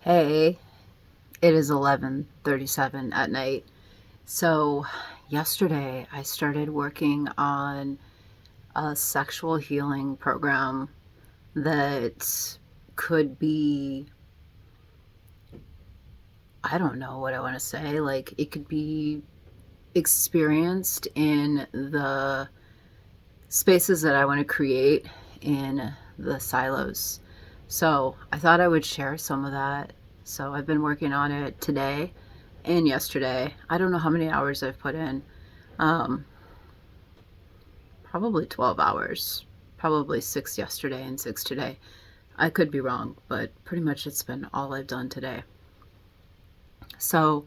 Hey, it is 11:37 at night. So, yesterday I started working on a sexual healing program that could be, I don't know what I want to say, like it could be experienced in the spaces that I want to create in the silos. So, I thought I would share some of that. So, I've been working on it today and yesterday. I don't know how many hours I've put in. Um, Probably 12 hours. Probably 6 yesterday and 6 today. I could be wrong, but pretty much it's been all I've done today. So,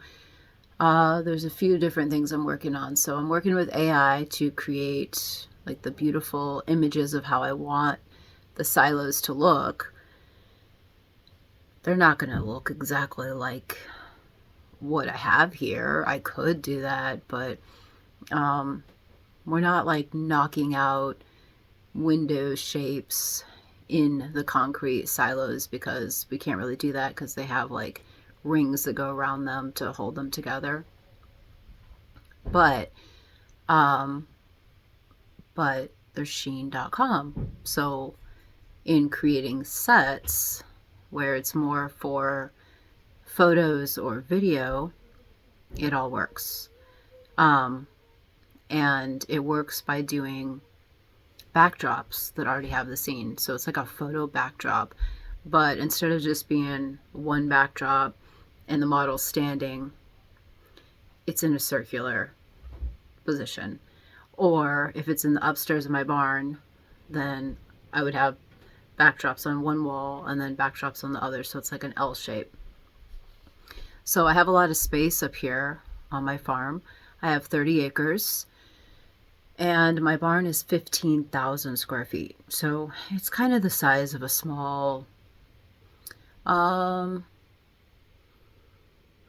there's a few different things I'm working on. So, I'm working with AI to create like the beautiful images of how I want the silos to look. They're not going to look exactly like what I have here. I could do that, but um, we're not like knocking out window shapes in the concrete silos because we can't really do that because they have like rings that go around them to hold them together. But um but there's sheen.com. So in creating sets where it's more for photos or video, it all works. Um and it works by doing backdrops that already have the scene. So it's like a photo backdrop, but instead of just being one backdrop and the model standing, it's in a circular position. Or if it's in the upstairs of my barn, then I would have backdrops on one wall and then backdrops on the other, so it's like an L shape. So I have a lot of space up here on my farm. I have 30 acres and my barn is 15,000 square feet. So it's kind of the size of a small, um,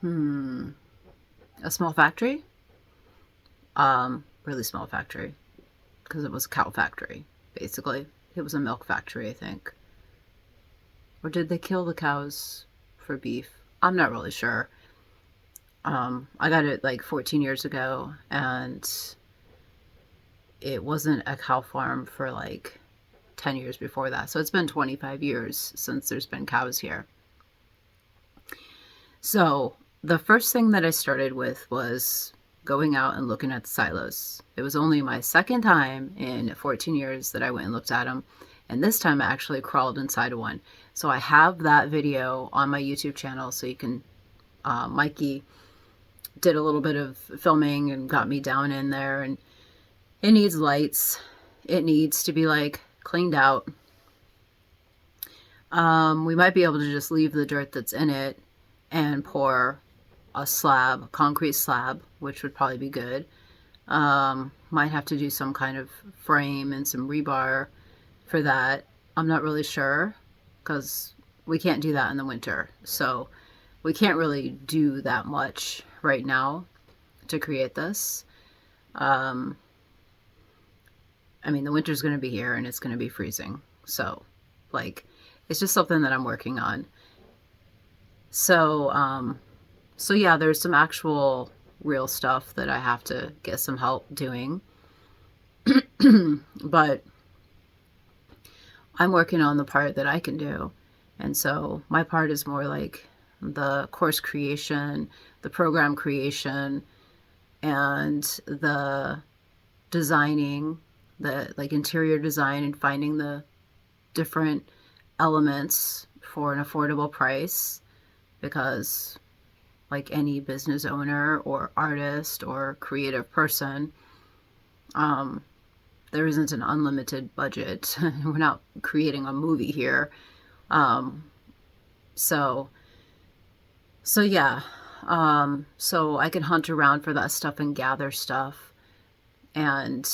a small factory. Really small factory because it was a cow factory, basically. It was a milk factory, I think. Or did they kill the cows for beef? I'm not really sure. I got it like 14 years ago, and it wasn't a cow farm for like 10 years before that. So it's been 25 years since there's been cows here. So the first thing that I started with was going out and looking at the silos. It was only my second time in 14 years that I went and looked at them. And this time I actually crawled inside of one. So I have that video on my YouTube channel. So you can, Mikey did a little bit of filming and got me down in there. And it needs lights. It needs to be like cleaned out. We might be able to just leave the dirt that's in it and pour a slab, concrete slab, which would probably be good. Might have to do some kind of frame and some rebar for that. I'm not really sure because we can't do that in the winter. So we can't really do that much right now to create this. I mean, the winter's going to be here and it's going to be freezing. So, like, it's just something that I'm working on. So yeah, there's some actual real stuff that I have to get some help doing. But I'm working on the part that I can do. And so my part is more like the course creation, the program creation, and the designing, the like interior design and finding the different elements for an affordable price, because like any business owner or artist or creative person, there isn't an unlimited budget. We're not creating a movie here. Um, so, so yeah. So I can hunt around for that stuff and gather stuff. And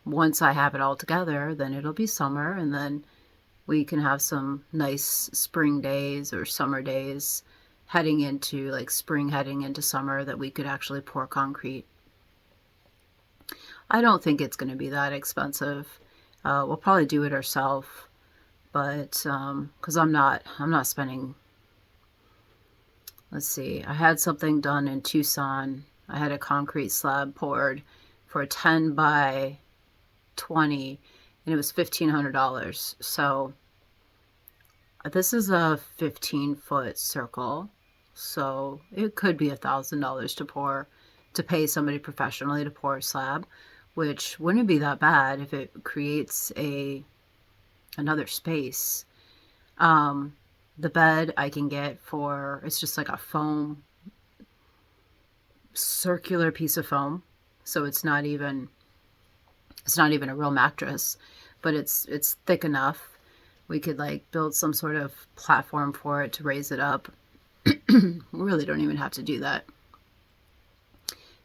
once I have it all together, then it'll be summer, and then we can have some nice spring days or summer days heading into like spring, heading into summer, that we could actually pour concrete. I don't think it's going to be that expensive. We'll probably do it ourselves, but because I'm not spending let's see, I had something done in Tucson. I had a concrete slab poured for 10 by 20 and it was $1,500. So this is a 15-foot circle. So it could be $1,000 to pay somebody professionally to pour a slab, which wouldn't be that bad if it creates another space. The bed I can get for, it's just like a foam, circular piece of foam. So it's not even a real mattress, but it's thick enough. We could like build some sort of platform for it to raise it up. We really don't even have to do that.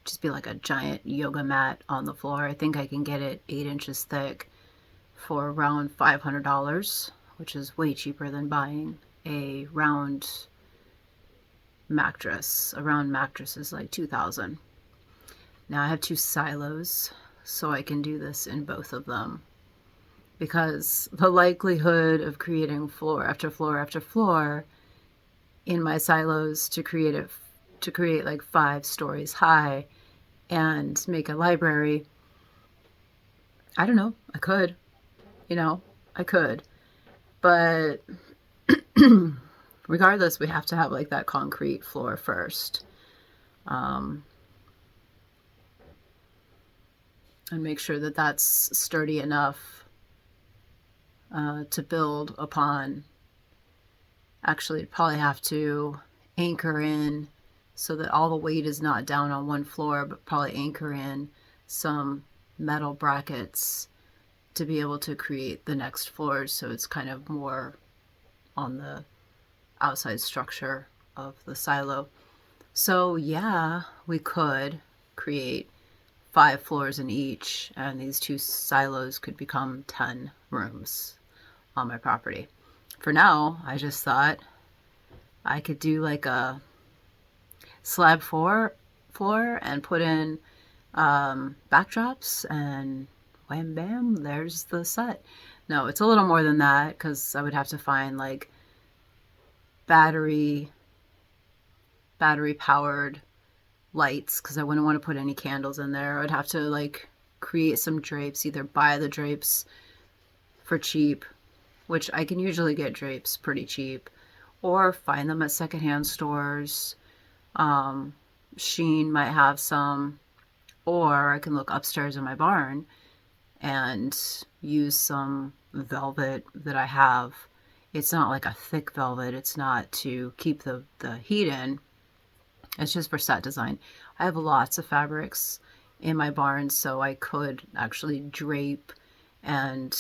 Just be like a giant yoga mat on the floor. I think I can get it 8 inches thick for around $500, which is way cheaper than buying a round mattress. A round mattress is like $2,000. Now I have 2 silos, so I can do this in both of them. Because the likelihood of creating floor after floor after floor in my silos to create like 5 stories high and make a library, I don't know, I could, I could. But regardless, we have to have like that concrete floor first. And make sure that that's sturdy enough to build upon. Actually, you'd probably have to anchor in so that all the weight is not down on one floor, but probably anchor in some metal brackets to be able to create the next floors, so it's kind of more on the outside structure of the silo. So yeah, we could create 5 floors in each, and these 2 silos could become 10 rooms on my property. For now, I just thought I could do like a slab floor and put in backdrops, and wham bam, there's the set. No, it's a little more than that, because I would have to find like battery powered lights, because I wouldn't want to put any candles in there. I'd have to like create some drapes, either buy the drapes for cheap, which I can usually get drapes pretty cheap, or find them at secondhand stores. Sheen might have some, or I can look upstairs in my barn and use some velvet that I have. It's not like a thick velvet. It's not to keep the heat in. It's just for set design. I have lots of fabrics in my barn, so I could actually drape and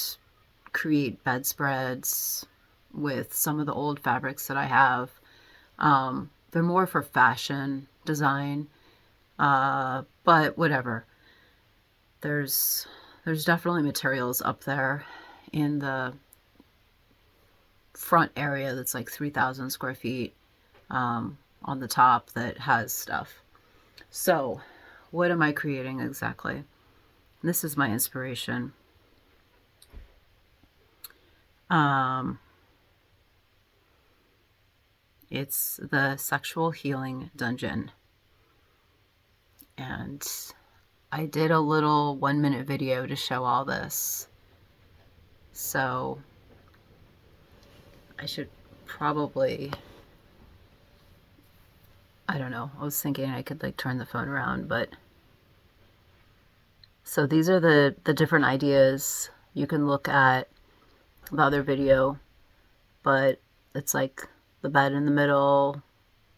create bedspreads with some of the old fabrics that I have. They're more for fashion design, but whatever. There's definitely materials up there in the front area that's like 3,000 square feet on the top that has stuff. So what am I creating exactly? This is my inspiration. It's the Sexual Healing Dungeon. And I did a little 1-minute video to show all this. So I should probably, I don't know, I was thinking I could like turn the phone around, but so these are the different ideas. You can look at the other video, but it's like the bed in the middle.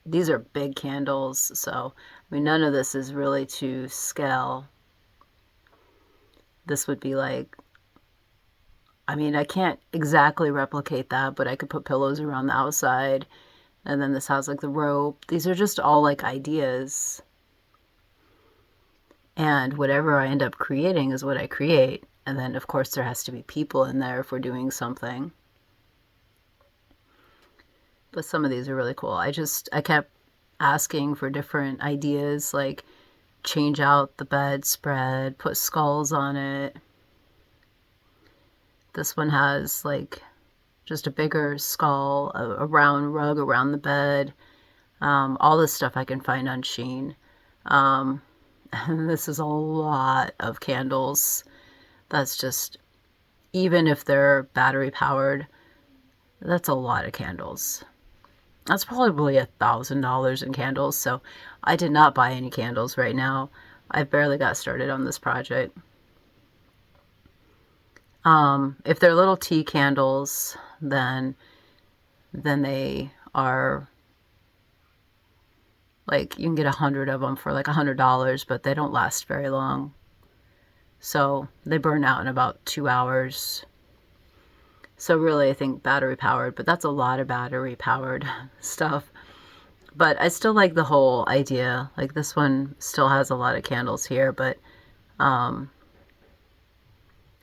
These are big candles, so I mean none of this is really to scale. This would be like, I mean, I can't exactly replicate that, but I could put pillows around the outside, and then this has like the rope. These are just all like ideas, and whatever I end up creating is what I create. And then of course there has to be people in there if we're doing something. But some of these are really cool. I kept asking for different ideas, like change out the bedspread, put skulls on it. This one has like just a bigger skull, a round rug around the bed. All this stuff I can find on Shein. Um, and this is a lot of candles. That's just, even if they're battery powered, that's a lot of candles. That's probably $1,000 in candles. So I did not buy any candles right now. I barely got started on this project. If they're little tea candles, then they are like, you can get 100 of them for like $100, but they don't last very long. So they burn out in about 2 hours. So really, I think battery powered, but that's a lot of battery powered stuff. But I still like the whole idea. Like, this one still has a lot of candles here, but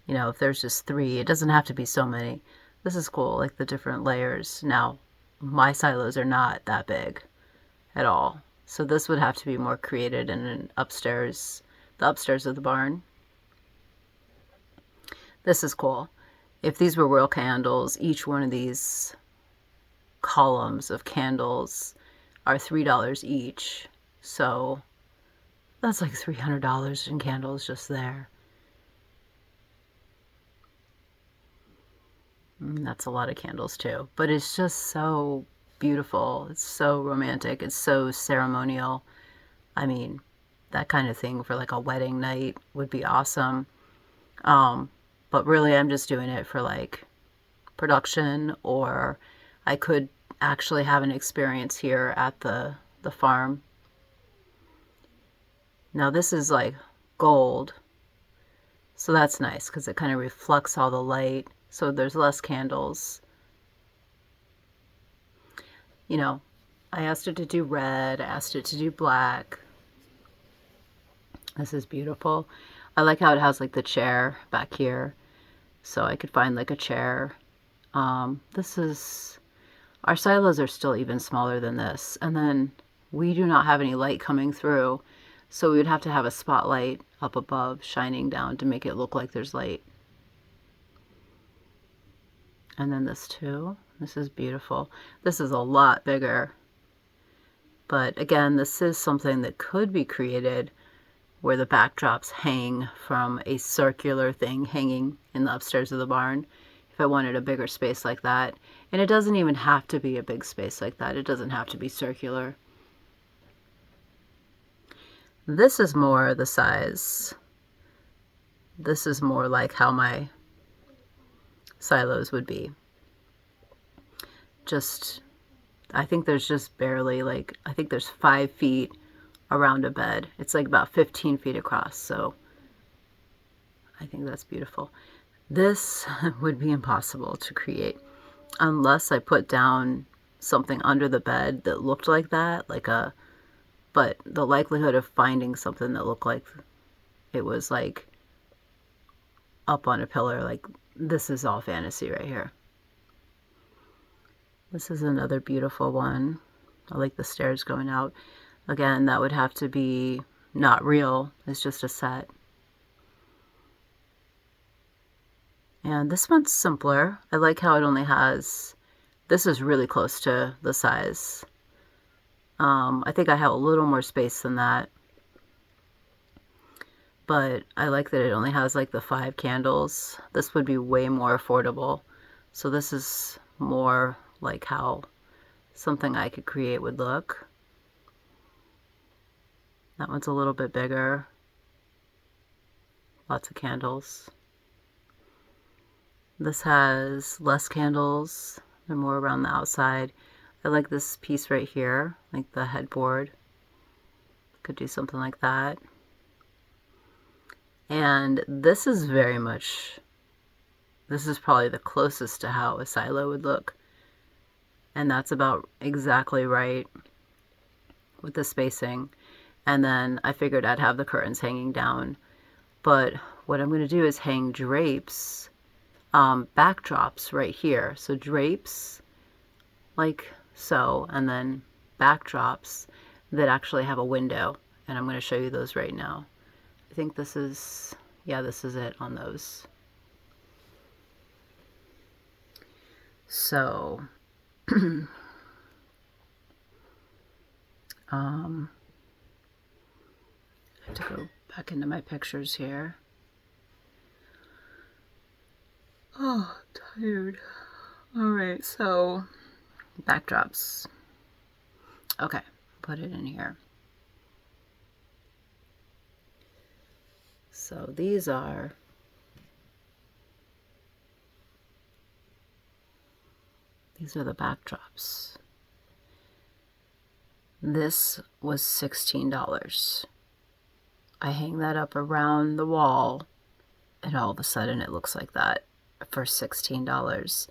you know, if there's just 3, it doesn't have to be so many. This is cool, like the different layers. Now, my silos are not that big at all. So this would have to be more created in an upstairs, the upstairs of the barn. This is cool. If these were real candles, each one of these columns of candles are $3 each. So that's like $300 in candles just there. And that's a lot of candles too. But it's just so beautiful. It's so romantic. It's so ceremonial. I mean, that kind of thing for like a wedding night would be awesome. But really, I'm just doing it for like production, or I could actually have an experience here at the farm. Now this is like gold, so that's nice because it kind of reflects all the light, so there's less candles. You know, I asked it to do red, I asked it to do black. This is beautiful. I like how it has like the chair back here, so I could find like a chair. This is, our silos are still even smaller than this, and then we do not have any light coming through, so we would have to have a spotlight up above shining down to make it look like there's light. And then this too, this is beautiful. This is a lot bigger, but again, this is something that could be created where the backdrops hang from a circular thing hanging in the upstairs of the barn, if I wanted a bigger space like that. And it doesn't even have to be a big space like that. It doesn't have to be circular. This is more the size. This is more like how my silos would be. Just, I think there's just barely like, I think there's 5 feet around a bed. It's like about 15 feet across, so I think that's beautiful. This would be impossible to create unless I put down something under the bed that looked like that, like a, but the likelihood of finding something that looked like it was like up on a pillar, like, this is all fantasy right here. This is another beautiful one. I like the stairs going out. Again, that would have to be not real. It's just a set. And this one's simpler. I like how it only has, this is really close to the size. I think I have a little more space than that. But I like that it only has like the 5 candles. This would be way more affordable. So this is more like how something I could create would look. That one's a little bit bigger. Lots of candles. This has less candles. They're more around the outside. I like this piece right here, like the headboard. Could do something like that. And this is very much, this is probably the closest to how a silo would look. And that's about exactly right with the spacing. And then I figured I'd have the curtains hanging down. But what I'm going to do is hang drapes, backdrops right here. So drapes like so, and then backdrops that actually have a window. And I'm going to show you those right now. I think this is, yeah, this is it on those. So I have to go back into my pictures here. Oh, tired. All right, so backdrops. Okay, put it in here. So these are the backdrops. This was $16. I hang that up around the wall, and all of a sudden it looks like that for $16.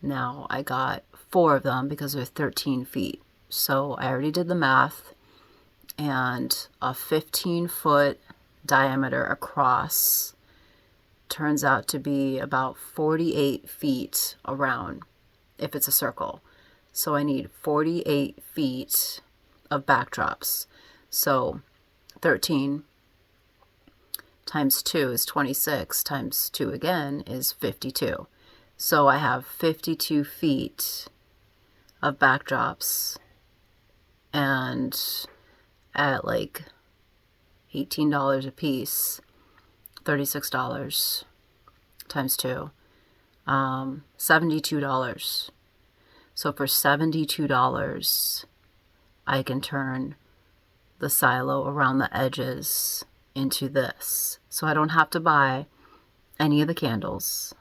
Now I got 4 of them because they're 13 feet. So I already did the math, and a 15-foot diameter across turns out to be about 48 feet around if it's a circle. So I need 48 feet of backdrops. So 13 times 2 is 26, times 2 again is 52. So I have 52 feet of backdrops, and at like $18 a piece, $36 times 2, $72. So for $72, I can turn the silo around the edges into this. So I don't have to buy any of the candles,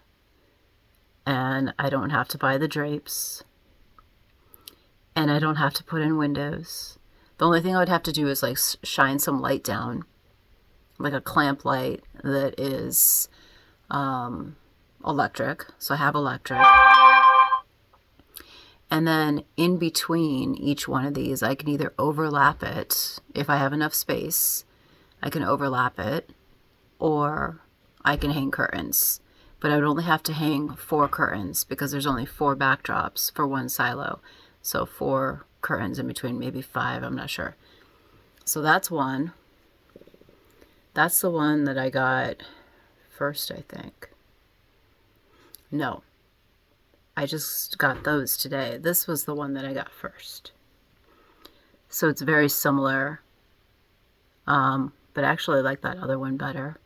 and I don't have to buy the drapes, and I don't have to put in windows. The only thing I would have to do is like shine some light down, like a clamp light that is electric. So I have electric. And then in between each one of these, I can either overlap it. If I have enough space, I can overlap it, or I can hang curtains. But I would only have to hang 4 curtains because there's only 4 backdrops for one silo. So 4 curtains in between, maybe 5, I'm not sure. So that's one. That's the one that I got first, I think. No, I just got those today. This was the one that I got first. So it's very similar, but actually I like that other one better.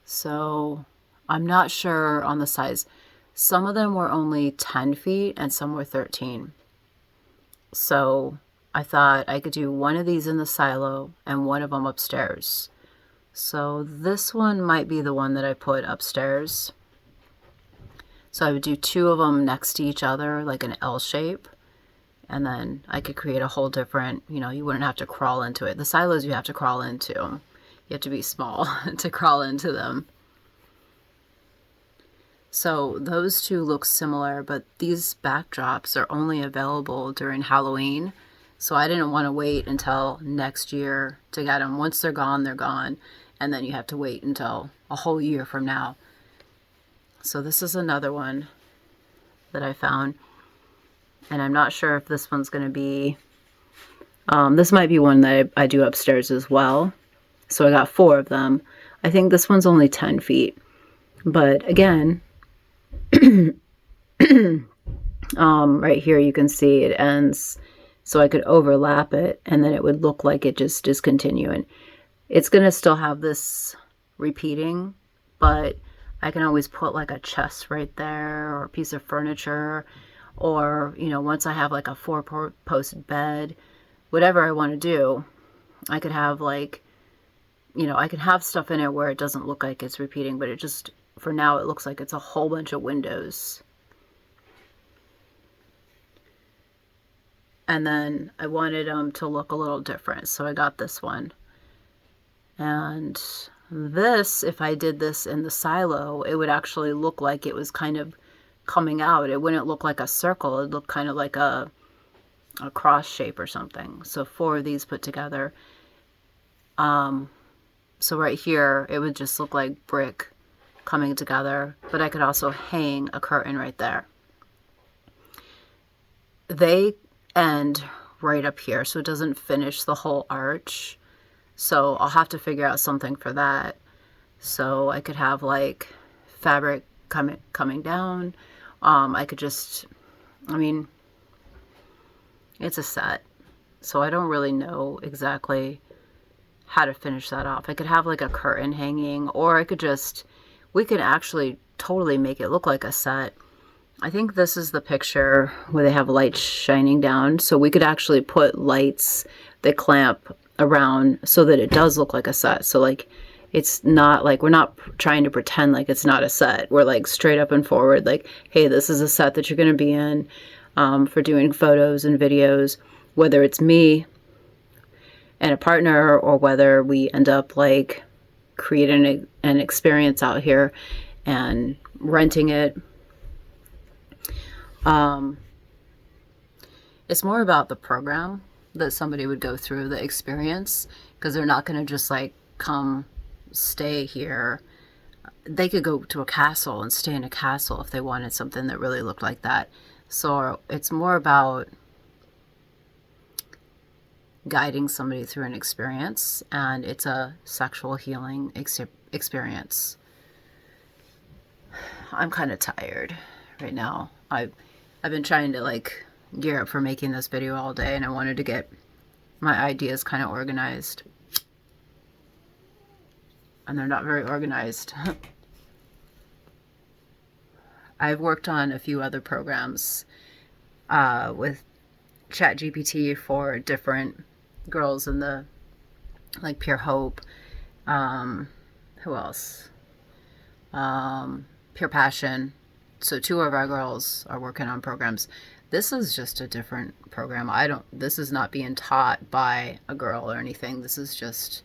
So I'm not sure on the size. Some of them were only 10 feet and some were 13. So I thought I could do one of these in the silo and one of them upstairs. So this one might be the one that I put upstairs. So I would do 2 of them next to each other, like an L shape. And then I could create a whole different, you wouldn't have to crawl into it. The silos you have to crawl into. You have to be small to crawl into them. So those 2 look similar, but these backdrops are only available during Halloween. So I didn't want to wait until next year to get them. Once they're gone, they're gone. And then you have to wait until a whole year from now. So this is another one that I found. And I'm not sure if this one's going to be... this might be one that I do upstairs as well. So I got 4 of them. I think this one's only 10 feet. But again... right here you can see it ends, so I could overlap it and then it would look like it just is continuing. It's going to still have this repeating, but I can always put like a chest right there or a piece of furniture, or once I have like a 4-post bed, whatever I want to do, I could have like, I can have stuff in it where it doesn't look like it's repeating, but it just, for now, it looks like it's a whole bunch of windows. And then I wanted them to look a little different, so I got this one. And this, if I did this in the silo, it would actually look like it was kind of coming out. It wouldn't look like a circle. It'd look kind of like a cross shape or something. So 4 of these put together. So right here, it would just look like brick coming together, but I could also hang a curtain right there. They end right up here, so it doesn't finish the whole arch. So I'll have to figure out something for that. So I could have like fabric coming down. I could just, it's a set. So I don't really know exactly how to finish that off. I could have like a curtain hanging, or I could just, we could actually totally make it look like a set. I think this is the picture where they have lights shining down. So we could actually put lights that clamp around so that it does look like a set. So like, it's not like, we're not trying to pretend like it's not a set. We're like straight up and forward, like, hey, this is a set that you're going to be in for doing photos and videos, whether it's me and a partner, or whether we end up like creating an experience out here and renting it. It's more about the program that somebody would go through, the experience, because they're not going to just like come stay here. They could go to a castle and stay in a castle if they wanted something that really looked like that. So it's more about guiding somebody through an experience, and it's a sexual healing experience. I'm kind of tired right now. I've been trying to like gear up for making this video all day, and I wanted to get my ideas kind of organized, and they're not very organized. I've worked on a few other programs with ChatGPT for different girls in the like Pure Hope, who else, Pure Passion. So 2 of our girls are working on programs. This is just a different program. This is not being taught by a girl or anything. This is just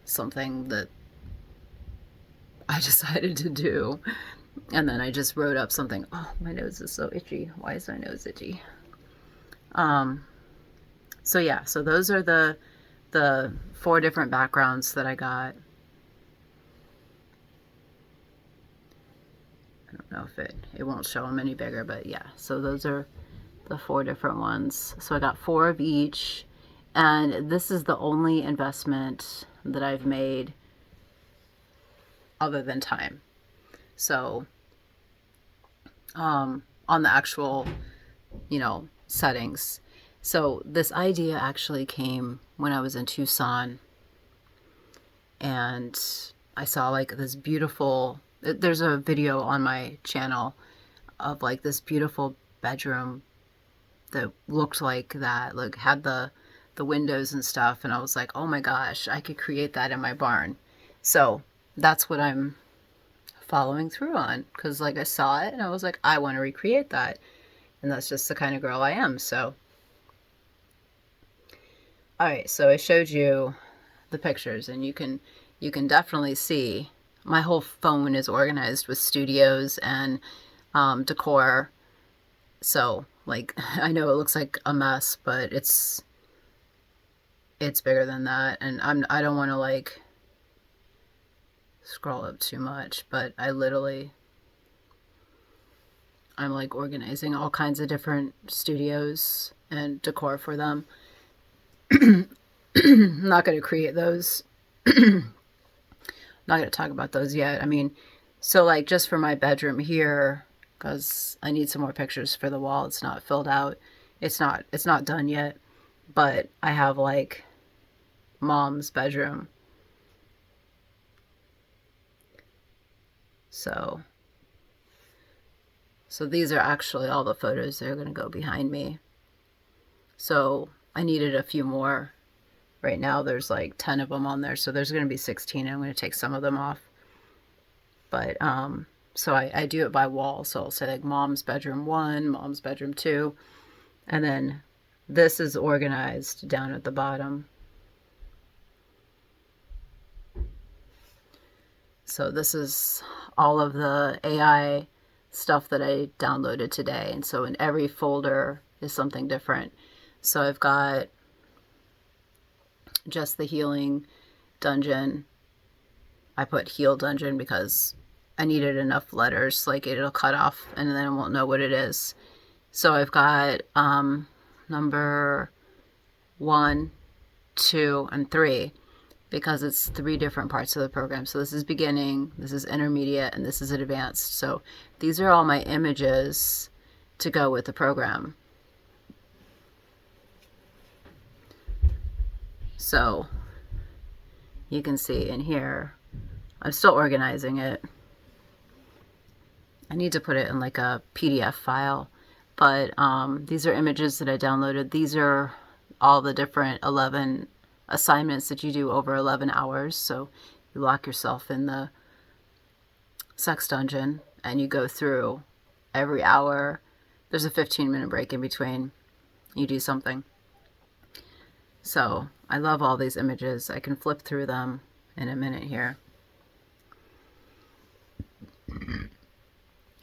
something that I decided to do. And then I just wrote up something. Oh, my nose is so itchy. Why is my nose itchy? So yeah, so those are the 4 different backgrounds that I got. I don't know if it won't show them any bigger, but yeah, so those are the 4 different ones. So I got 4 of each, and this is the only investment that I've made other than time. So on the actual, settings. So this idea actually came when I was in Tucson, and I saw like this beautiful, there's a video on my channel of like this beautiful bedroom that looked like that, like had the windows and stuff, and I was like, oh my gosh, I could create that in my barn. So that's what I'm following through on, because like I saw it and I was like, I want to recreate that, and that's just the kind of girl I am. So all right, so I showed you the pictures, and you can definitely see my whole phone is organized with studios and decor. So like, I know it looks like a mess, but it's bigger than that, and I don't want to like scroll up too much, but I'm like organizing all kinds of different studios and decor for them. I'm not going to create those. Not going to talk about those yet. I mean, so like just for my bedroom here, because I need some more pictures for the wall. It's not filled out. It's not done yet, but I have like mom's bedroom. So these are actually all the photos that are going to go behind me. So I needed a few more. Right now there's like 10 of them on there, so there's going to be 16. I'm going to take some of them off. But so I do it by wall. So I'll say like mom's bedroom 1, mom's bedroom 2, and then this is organized down at the bottom. So this is all of the AI stuff that I downloaded today, and so in every folder is something different. So I've got just the healing dungeon. I put heal dungeon because I needed enough letters, like it'll cut off and then I won't know what it is. So I've got number 1, 2, and 3, because it's 3 different parts of the program. So this is beginning, this is intermediate, and this is advanced. So these are all my images to go with the program. So you can see in here, I'm still organizing it. I need to put it in like a PDF file, but these are images that I downloaded. These are all the different 11 assignments that you do over 11 hours. So you lock yourself in the sex dungeon and you go through every hour. There's a 15-minute break in between. You do something. So I love all these images. I can flip through them in a minute here.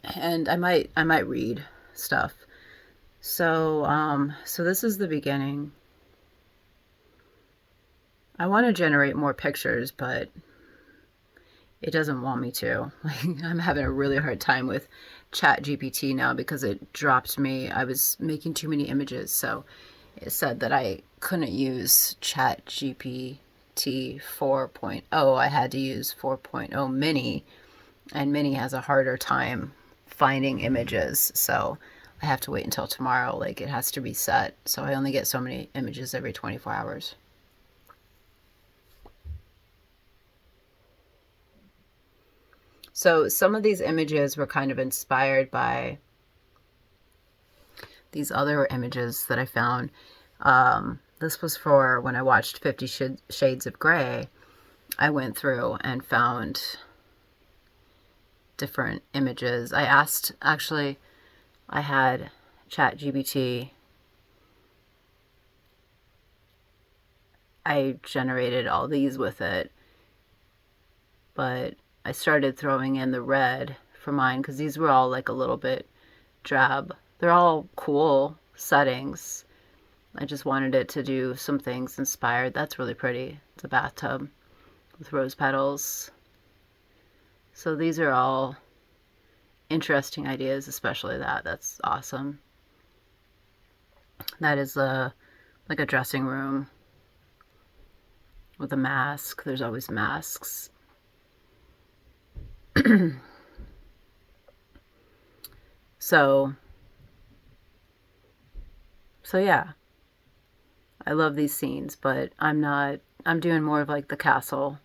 And I might read stuff. So so this is the beginning. I want to generate more pictures, but it doesn't want me to. I'm having a really hard time with ChatGPT now because it dropped me. I was making too many images, so it said that I couldn't use ChatGPT 4.0. I had to use 4.0 mini, and mini has a harder time finding images, so I have to wait until tomorrow. Like, it has to reset, so I only get so many images every 24 hours. So some of these images were kind of inspired by these other images that I found. This was for when I watched 50 Shades of Grey. I went through and found different images. I asked, actually, I had ChatGPT. I generated all these with it, but I started throwing in the red for mine because these were all like a little bit drab. They're all cool settings. I just wanted it to do some things inspired. That's really pretty. It's a bathtub with rose petals. So these are all interesting ideas, especially that. That's awesome. That is like a dressing room with a mask. There's always masks. So yeah, I love these scenes, but I'm doing more of like the castle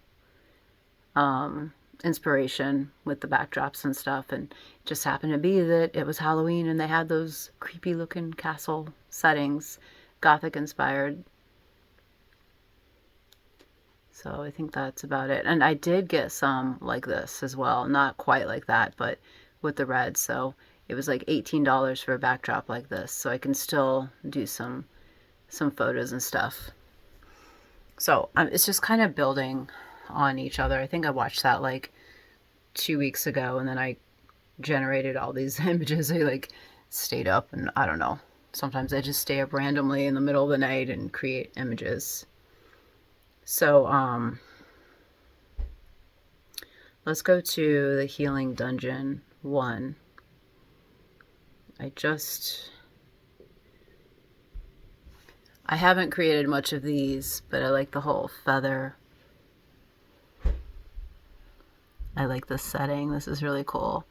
inspiration with the backdrops and stuff, and it just happened to be that it was Halloween and they had those creepy looking castle settings, Gothic inspired. So I think that's about it. And I did get some like this as well, not quite like that, but with the red. So it was like $18 for a backdrop like this, so I can still do some photos and stuff. So it's just kind of building on each other. I think I watched that like 2 weeks ago, and then I generated all these images. I like stayed up, and I don't know. Sometimes I just stay up randomly in the middle of the night and create images. So let's go to the Healing Dungeon 1. I haven't created much of these, but I like the whole feather. I like this setting. This is really cool.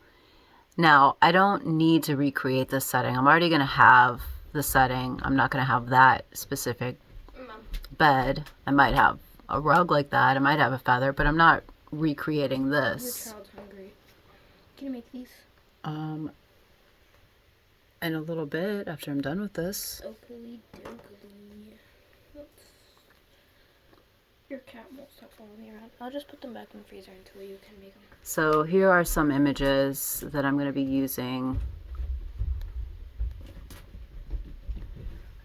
Now, I don't need to recreate this setting. I'm already going to have the setting. I'm not going to have that specific bed. I might have a rug like that. I might have a feather, but I'm not recreating this. Your child's hungry. Can you make these? In a little bit after I'm done with this. Oakley dokley. Your cat won't stop following me around. I'll just put them back in the freezer until you can make them. So here are some images that I'm going to be using.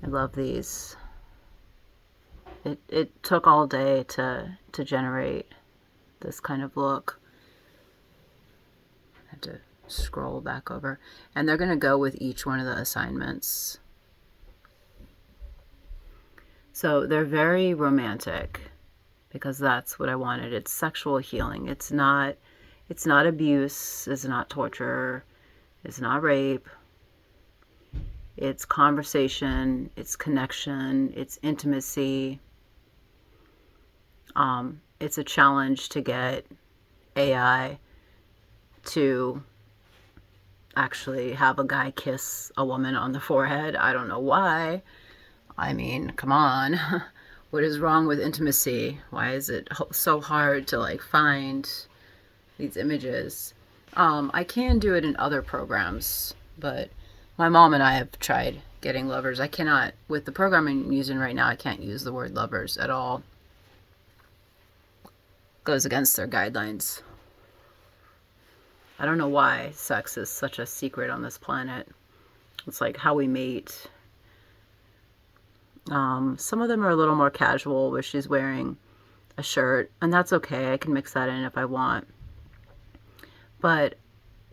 I love these. It took all day to generate this kind of look. I have to scroll back over, and they're going to go with each one of the assignments. So they're very romantic because that's what I wanted. It's sexual healing. It's not abuse, it's not torture, it's not rape. It's conversation, it's connection, it's intimacy. It's a challenge to get AI to actually have a guy kiss a woman on the forehead. I don't know why. I mean, come on. What is wrong with intimacy? Why is it so hard to like find these images? I can do it in other programs, but my mom and I have tried getting lovers. I cannot, with the program I'm using right now, I can't use the word lovers at all. Goes against their guidelines. I don't know why sex is such a secret on this planet. It's like how we mate. Some of them are a little more casual, where she's wearing a shirt, and that's okay. I can mix that in if I want. But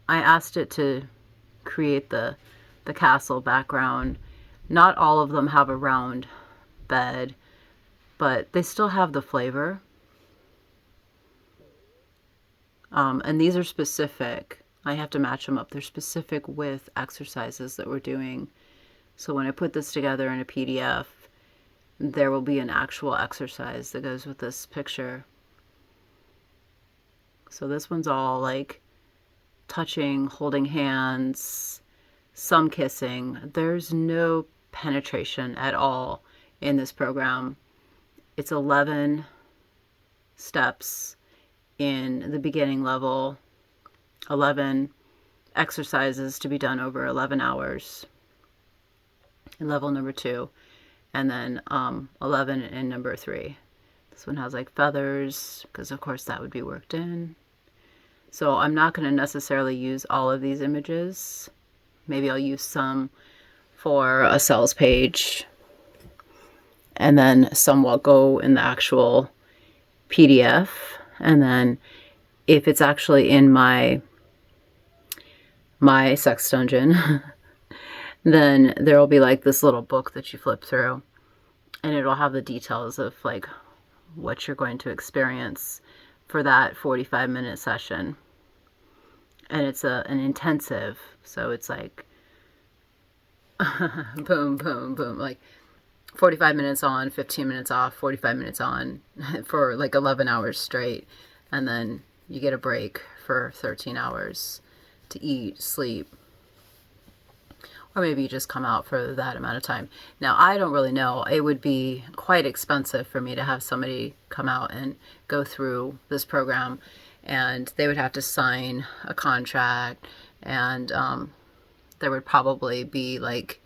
I asked it to create the castle background. Not all of them have a round bed, but they still have the flavor. And these are specific. I have to match them up. They're specific with exercises that we're doing. So when I put this together in a PDF, there will be an actual exercise that goes with this picture. So this one's all like touching, holding hands, some kissing. There's no penetration at all in this program. It's 11 steps in the beginning level, 11 exercises to be done over 11 hours in level number 2, and then 11 in number 3. This one has like feathers, because of course that would be worked in. So I'm not going to necessarily use all of these images. Maybe I'll use some for a sales page, and then some will go in the actual PDF. And then if it's actually in my sex dungeon, then there will be like this little book that you flip through, and it'll have the details of like what you're going to experience for that 45-minute session. And it's an intensive, so it's like boom, boom, boom, like 45 minutes on, 15 minutes off, 45 minutes on for like 11 hours straight. And then you get a break for 13 hours to eat, sleep, or maybe you just come out for that amount of time. Now, I don't really know. It would be quite expensive for me to have somebody come out and go through this program, and they would have to sign a contract, and there would probably be like,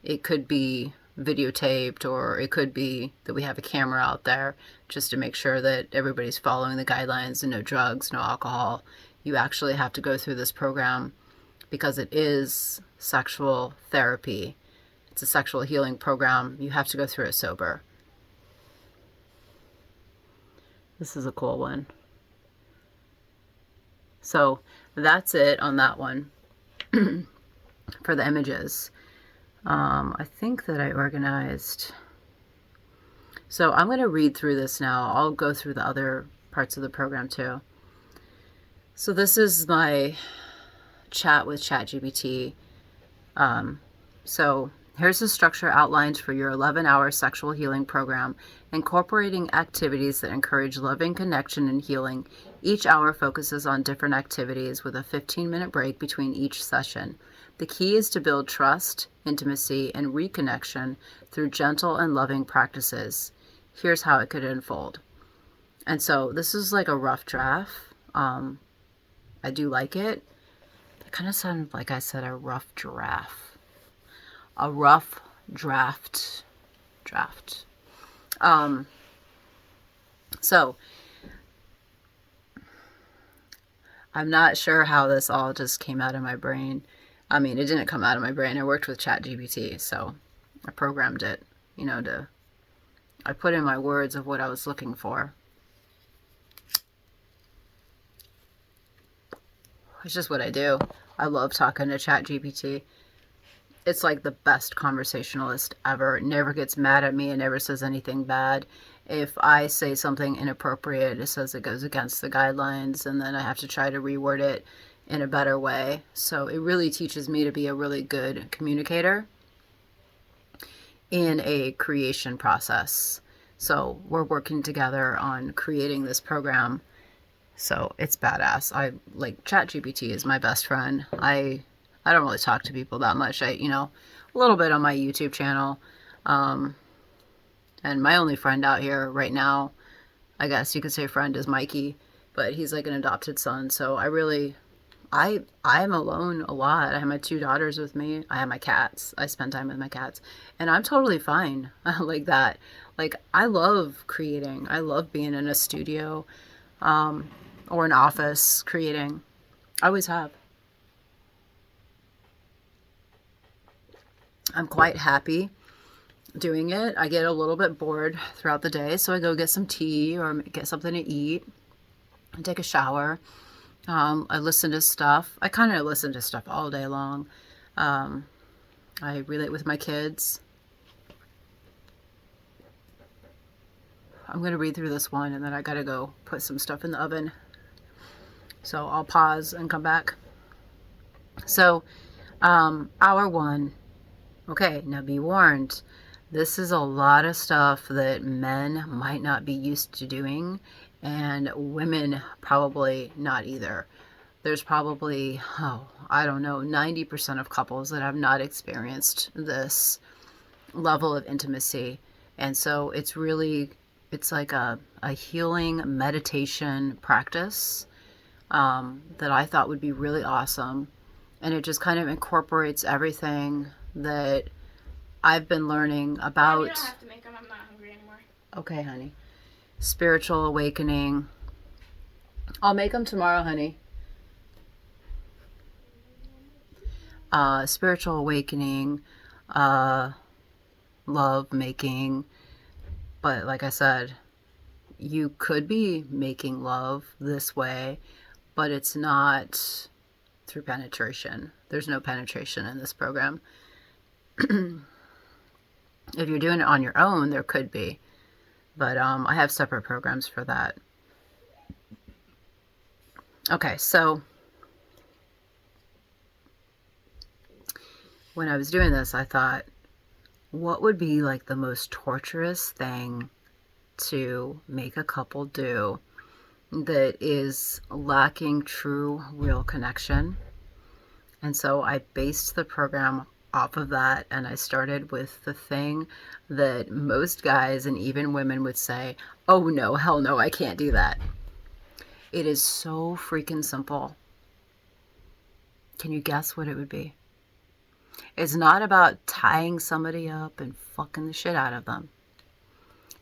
it could be videotaped, or it could be that we have a camera out there just to make sure that everybody's following the guidelines and no drugs, no alcohol. You actually have to go through this program because it is sexual therapy. It's a sexual healing program. You have to go through it sober. This is a cool one. So that's it on that one for the images. I think that I organized. So I'm going to read through this now. I'll go through the other parts of the program too. So this is my chat with ChatGPT. So here's the structure outlined for your 11-hour sexual healing program, incorporating activities that encourage loving connection and healing. Each hour focuses on different activities with a 15-minute break between each session. The key is to build trust, intimacy, and reconnection through gentle and loving practices. Here's how it could unfold. And so this is like a rough draft. I do like it. It kind of sounded like I said a rough draft. A rough draft. So I'm not sure how this all just came out of my brain. I mean, it didn't come out of my brain. I worked with ChatGPT, so I programmed it, I put in my words of what I was looking for. It's just what I do. I love talking to ChatGPT. It's like the best conversationalist ever. It never gets mad at me. It never says anything bad. If I say something inappropriate, it says it goes against the guidelines, and then I have to try to reword it in a better way. So it really teaches me to be a really good communicator in a creation process. So we're working together on creating this program. So it's badass. I like ChatGPT is my best friend. I don't really talk to people that much. A little bit on my YouTube channel. And my only friend out here right now, I guess you could say friend, is Mikey, but he's like an adopted son. So I'm alone a lot. I have my 2 daughters with me. I have my cats. I spend time with my cats, and I'm totally fine like that. Like, I love creating. I love being in a studio, or an office creating. I always have. I'm quite happy doing it. I get a little bit bored throughout the day, so I go get some tea or get something to eat and take a shower. I listen to stuff. I kind of listen to stuff all day long. I relate with my kids. I'm going to read through this one and then I got to go put some stuff in the oven. So I'll pause and come back. So, hour 1. Okay, now be warned. This is a lot of stuff that men might not be used to doing, and women probably not either. There's probably, I don't know, 90% of couples that have not experienced this level of intimacy. And so it's like a healing meditation practice, that I thought would be really awesome. And it just kind of incorporates everything that I've been learning about. You don't have to make them. I'm not hungry anymore. Okay, honey. Spiritual awakening. I'll make them tomorrow, honey. Spiritual awakening, love making. But like I said, you could be making love this way, but it's not through penetration. There's no penetration in this program. If you're doing it on your own, there could be. But I have separate programs for that. Okay, so when I was doing this, I thought, what would be like the most torturous thing to make a couple do that is lacking true, real connection? And so I based the program off of that, and I started with the thing that most guys and even women would say, oh no, hell no, I can't do that. It is so freaking simple. Can you guess what it would be? It's not about tying somebody up and fucking the shit out of them.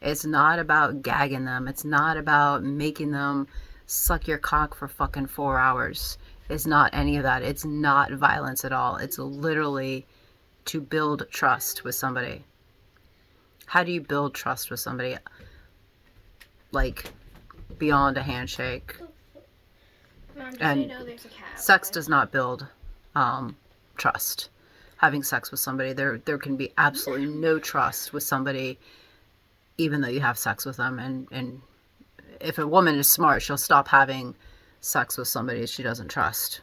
It's not about gagging them. It's not about making them suck your cock for fucking 4 hours. It's not any of that. It's not violence at all. It's literally to build trust with somebody. How do you build trust with somebody? Like, beyond a handshake. Mom, just And so you know, there's a cat. Sex does not build trust. Having sex with somebody, there can be absolutely no trust with somebody, even though you have sex with them. And if a woman is smart, she'll stop having sex with somebody she doesn't trust.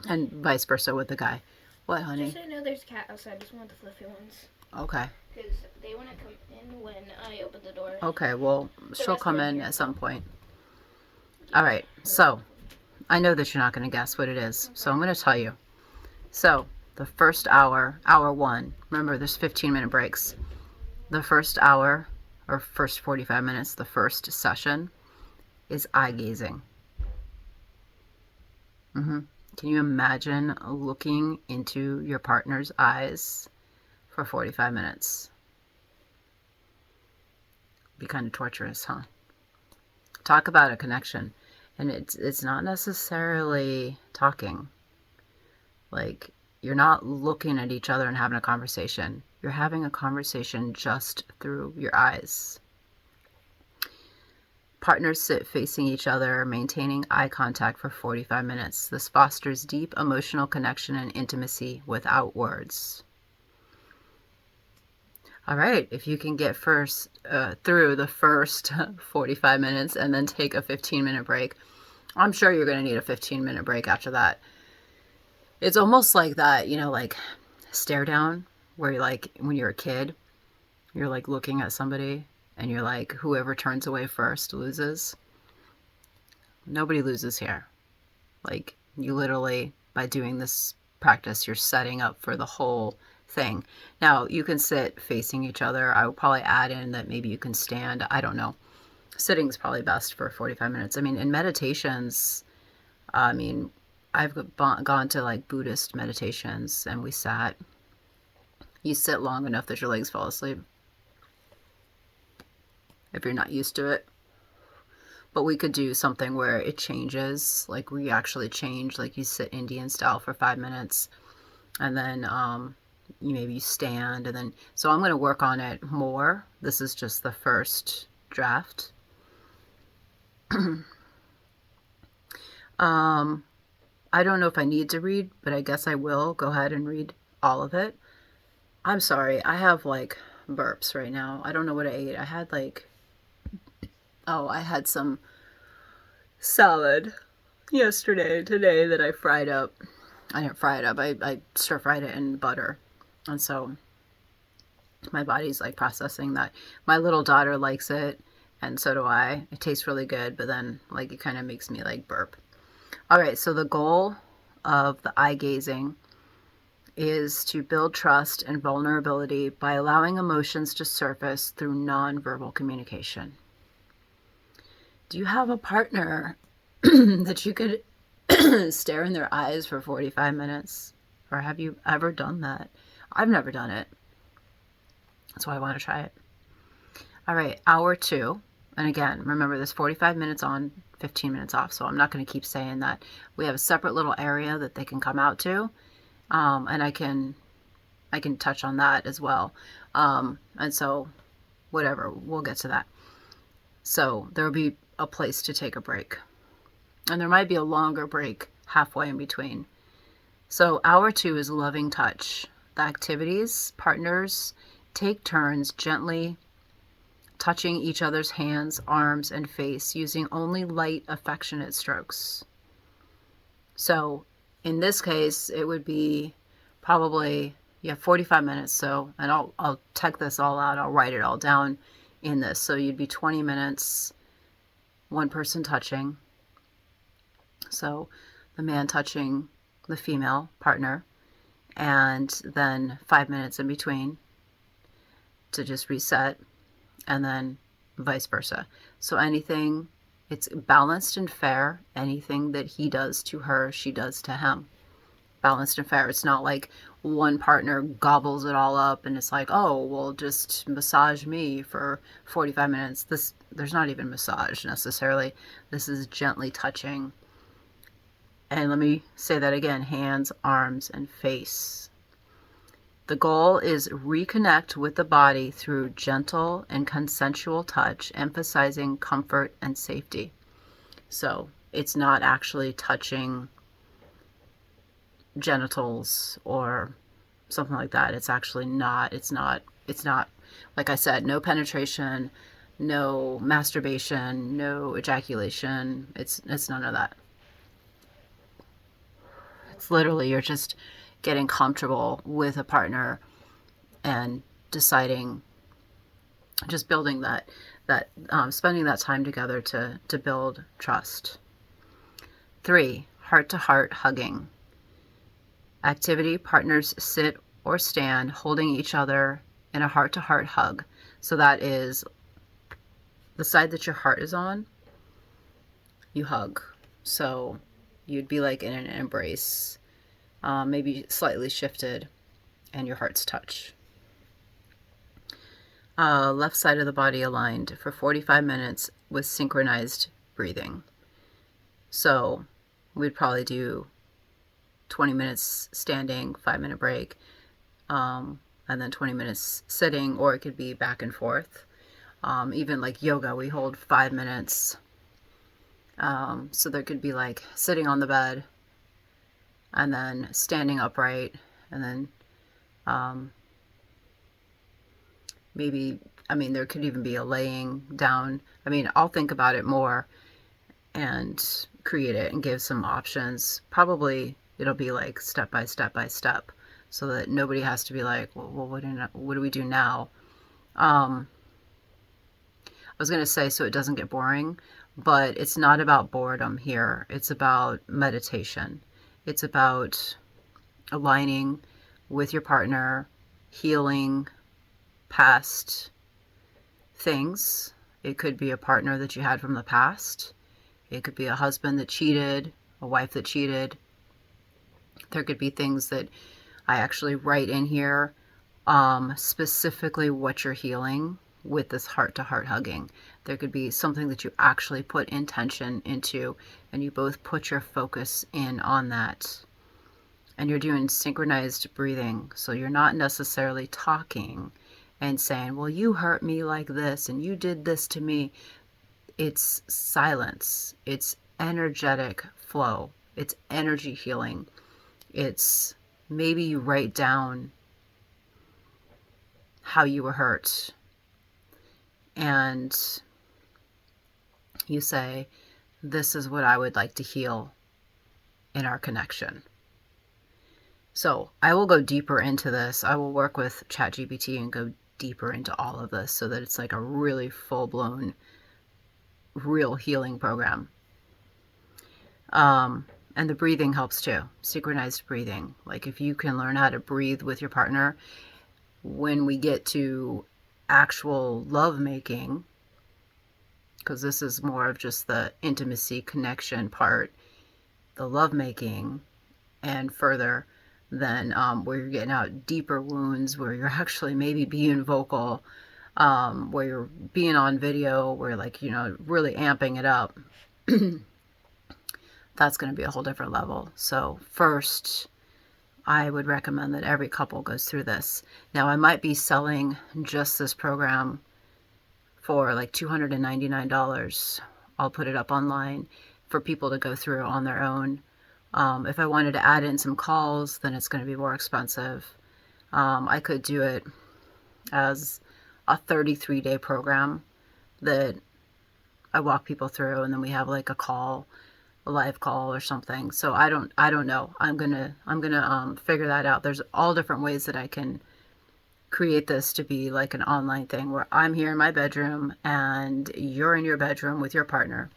And vice versa with the guy. What, honey? Just so you know, there's a cat outside. Just one of the fluffy ones. Okay. Because they want to come in when I open the door. Okay, well, she'll come in at some point. All right, so I know that you're not going to guess what it is, so I'm going to tell you. So the first hour, hour 1, remember there's 15-minute breaks. The first hour, or first 45 minutes, the first session is eye gazing. Can you imagine looking into your partner's eyes for 45 minutes? Be kind of torturous, huh? Talk about a connection. And it's not necessarily talking. Like, you're not looking at each other and having a conversation. You're having a conversation just through your eyes. Partners sit facing each other, maintaining eye contact for 45 minutes. This fosters deep emotional connection and intimacy without words. All right, if you can get through the first 45 minutes and then take a 15-minute break, I'm sure you're going to need a 15-minute break after that. It's almost like that, like stare down, where you're like, when you're a kid, you're like looking at somebody and you're like, whoever turns away first loses. Nobody loses here. Like, you literally, by doing this practice, you're setting up for the whole thing. Now, you can sit facing each other. I will probably add in that maybe you can stand. I don't know. Sitting is probably best for 45 minutes. I mean, in meditations, I mean, I've gone to like Buddhist meditations and we sat. You sit long enough that your legs fall asleep if you're not used to it. But we could do something where it changes, like we actually change, like you sit Indian style for 5 minutes and then you stand, and then so I'm going to work on it more. This is just the first draft. I don't know if I need to read, but I guess I will go ahead and read all of it. I'm sorry, I have like burps right now. I don't know what I ate. I had like, I had some salad today that I fried up. I didn't fry it up. I stir fried it in butter. And so my body's like processing that. My little daughter likes it, and so do I. It tastes really good, but then like it kind of makes me like burp. All right, so the goal of the eye gazing is to build trust and vulnerability by allowing emotions to surface through nonverbal communication. Do you have a partner that you could stare in their eyes for 45 minutes? Or have you ever done that? I've never done it. That's why I want to try it. All right, hour 2. And again, remember there's 45 minutes on, 15 minutes off. So I'm not going to keep saying that. We have a separate little area that they can come out to. And I can touch on that as well. And so whatever, we'll get to that. So there will be a place to take a break. And there might be a longer break halfway in between. So hour 2 is loving touch. The activities, partners take turns gently touching each other's hands, arms, and face using only light, affectionate strokes. So in this case, it would be probably, 45 minutes. So, and I'll check this all out. I'll write it all down in this. So you'd be 20 minutes, one person touching. So the man touching the female partner, and then 5 minutes in between to just reset, and then vice versa. So anything, it's balanced and fair. Anything that he does to her, she does to him. Balanced and fair. It's not like one partner gobbles it all up and it's like, oh, well, just massage me for 45 minutes. There's not even massage necessarily. This is gently touching. And let me say that again, hands, arms, and face. The goal is reconnect with the body through gentle and consensual touch, emphasizing comfort and safety. So it's not actually touching genitals or something like that. It's actually not, it's not, like I said, no penetration, no masturbation, no ejaculation. It's none of that. It's literally, you're just getting comfortable with a partner and deciding, just building that spending that time together to build trust. 3, heart-to-heart hugging. Activity, partners sit or stand holding each other in a heart-to-heart hug. So that is the side that your heart is on, you hug. So you'd be like in an embrace, maybe slightly shifted, and your hearts touch. Left side of the body aligned for 45 minutes with synchronized breathing. So we'd probably do 20 minutes standing, 5-minute break, and then 20 minutes sitting, or it could be back and forth. Even like yoga, we hold 5 minutes. So there could be like sitting on the bed and then standing upright, and then maybe, there could even be a laying down. I'll think about it more and create it and give some options. Probably it'll be like step by step by step, so that nobody has to be like, well, what do we do now? I was going to say, so it doesn't get boring, but it's not about boredom here. It's about meditation. It's about aligning with your partner healing past things. It could be a partner that you had from the past. It could be a husband that cheated, a wife that cheated. There could be things that I actually write in here, specifically what you're healing with this heart-to-heart hugging. There could be something that you actually put intention into, and you both put your focus in on that. And you're doing synchronized breathing, so you're not necessarily talking and saying, well, you hurt me like this and you did this to me. It's silence. It's energetic flow. It's energy healing. It's maybe you write down how you were hurt and you say, this is what I would like to heal in our connection. So I will go deeper into this. I will work with ChatGPT and go deeper into all of this so that it's like a really full-blown, real healing program. And the breathing helps too. Synchronized breathing. Like if you can learn how to breathe with your partner, when we get to actual love making, because this is more of just the intimacy connection part, the love making, and further, then where you're getting out deeper wounds, where you're actually maybe being vocal, where you're being on video, where like, you know, really amping it up. That's going to be a whole different level. So first, I would recommend that every couple goes through this. Now, I might be selling just this program for like $299. I'll put it up online for people to go through on their own. If I wanted to add in some calls, then it's going to be more expensive. I could do it as a 33-day program that I walk people through, and then we have like a live call or something. So I don't know. I'm gonna figure that out. There's all different ways that I can create this to be like an online thing where I'm here in my bedroom and you're in your bedroom with your partner.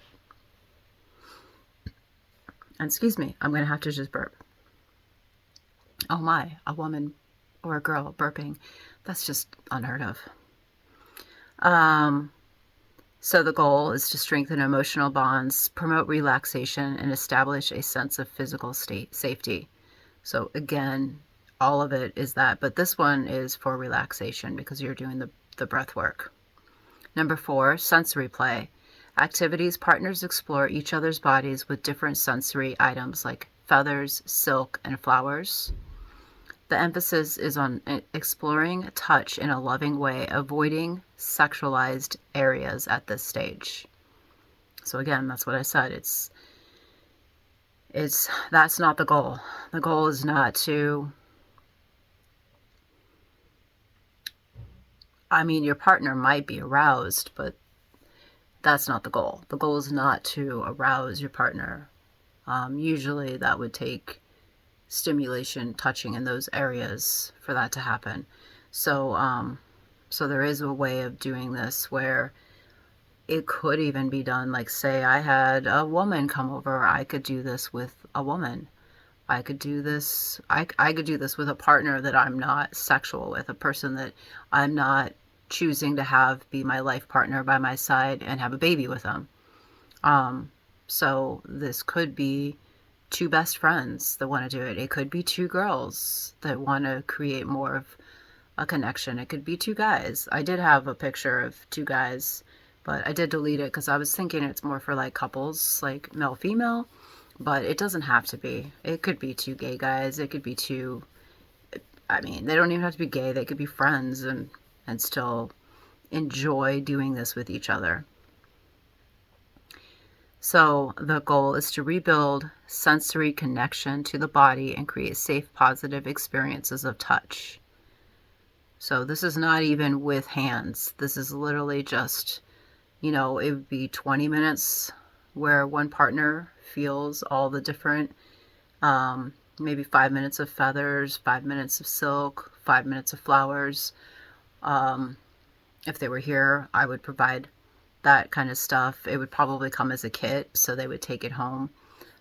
And excuse me, I'm gonna have to just burp. Oh my, a woman or a girl burping. That's just unheard of. So the goal is to strengthen emotional bonds, promote relaxation, and establish a sense of physical safety. So again, all of it is that, but this one is for relaxation because you're doing the breath work. Number 4, sensory play. Activities partners explore each other's bodies with different sensory items like feathers, silk, and flowers. The emphasis is on exploring touch in a loving way, avoiding sexualized areas at this stage. So again, that's what I said. That's not the goal. The goal is not to, I mean, your partner might be aroused, but that's not the goal. The goal is not to arouse your partner. Usually that would take stimulation, touching in those areas for that to happen. So, so there is a way of doing this where it could even be done, like say I had a woman come over, I could do this with a woman. I could do this, I could do this with a partner that I'm not sexual with, a person that I'm not choosing to have be my life partner by my side and have a baby with them. So this could be 2 best friends that want to do it. It could be 2 girls that want to create more of a connection. It could be 2 guys. I did have a picture of 2 guys, but I did delete it because I was thinking it's more for like couples, like male, female, but it doesn't have to be. It could be 2 gay guys. It could be 2, I mean, they don't even have to be gay. They could be friends and still enjoy doing this with each other. So the goal is to rebuild sensory connection to the body and create safe, positive experiences of touch. So this is not even with hands. This is literally just, you know, it would be 20 minutes where one partner feels all the different, maybe 5 minutes of feathers, 5 minutes of silk, 5 minutes of flowers. If they were here, I would provide that kind of stuff. It would probably come as a kit, so they would take it home,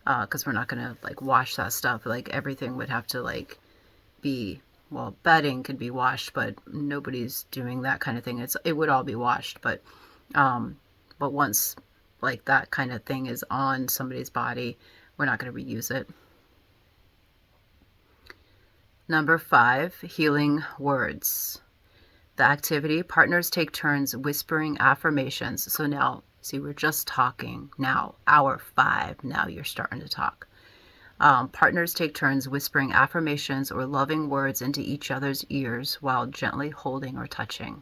because we're not going to like wash that stuff. Like everything would have to like be well, bedding could be washed, but nobody's doing that kind of thing. It would all be washed, um, but once like that kind of thing is on somebody's body, we're not going to reuse it. Number 5, healing words. The activity, partners take turns whispering affirmations. So now, see, we're just talking. Now, hour 5, now you're starting to talk. Partners take turns whispering affirmations or loving words into each other's ears while gently holding or touching.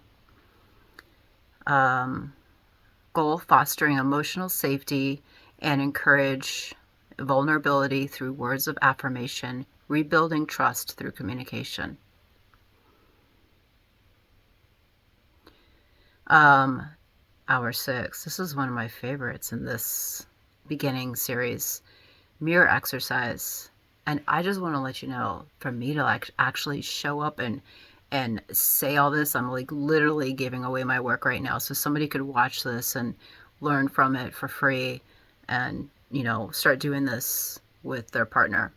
Goal, fostering emotional safety and encourage vulnerability through words of affirmation, rebuilding trust through communication. Hour 6. This is one of my favorites in this beginning series. Mirror exercise. And I just want to let you know, for me to actually show up and say all this, I'm like literally giving away my work right now. So somebody could watch this and learn from it for free and, start doing this with their partner.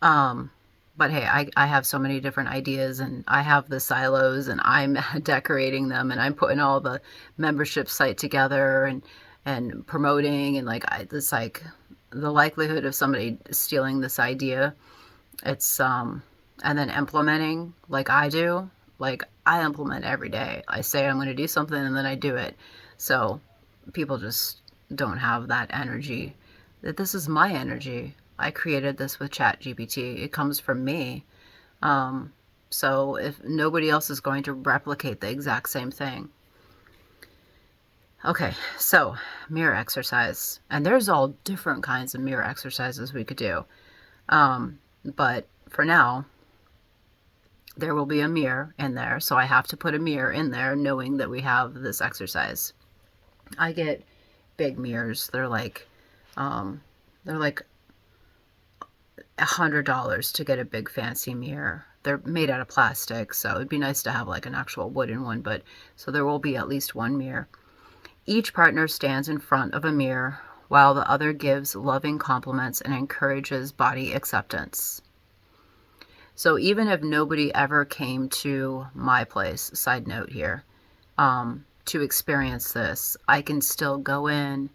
But hey, I have so many different ideas, and I have the silos, and I'm decorating them, and I'm putting all the membership site together and promoting, and it's like the likelihood of somebody stealing this idea, it's and then implementing like I do, like I implement every day. I say I'm going to do something and then I do it. So people just don't have that energy. That this is my energy. I created this with ChatGPT. It comes from me. So if nobody else is going to replicate the exact same thing. Okay, so mirror exercise. And there's all different kinds of mirror exercises we could do. But for now, there will be a mirror in there. So I have to put a mirror in there knowing that we have this exercise. I get big mirrors. They're like $100 to get a big fancy mirror. They're made out of plastic, so it'd be nice to have like an actual wooden one, but so there will be at least one mirror. Each partner stands in front of a mirror while the other gives loving compliments and encourages body acceptance. So even if nobody ever came to my place, side note here, to experience this, I can still go in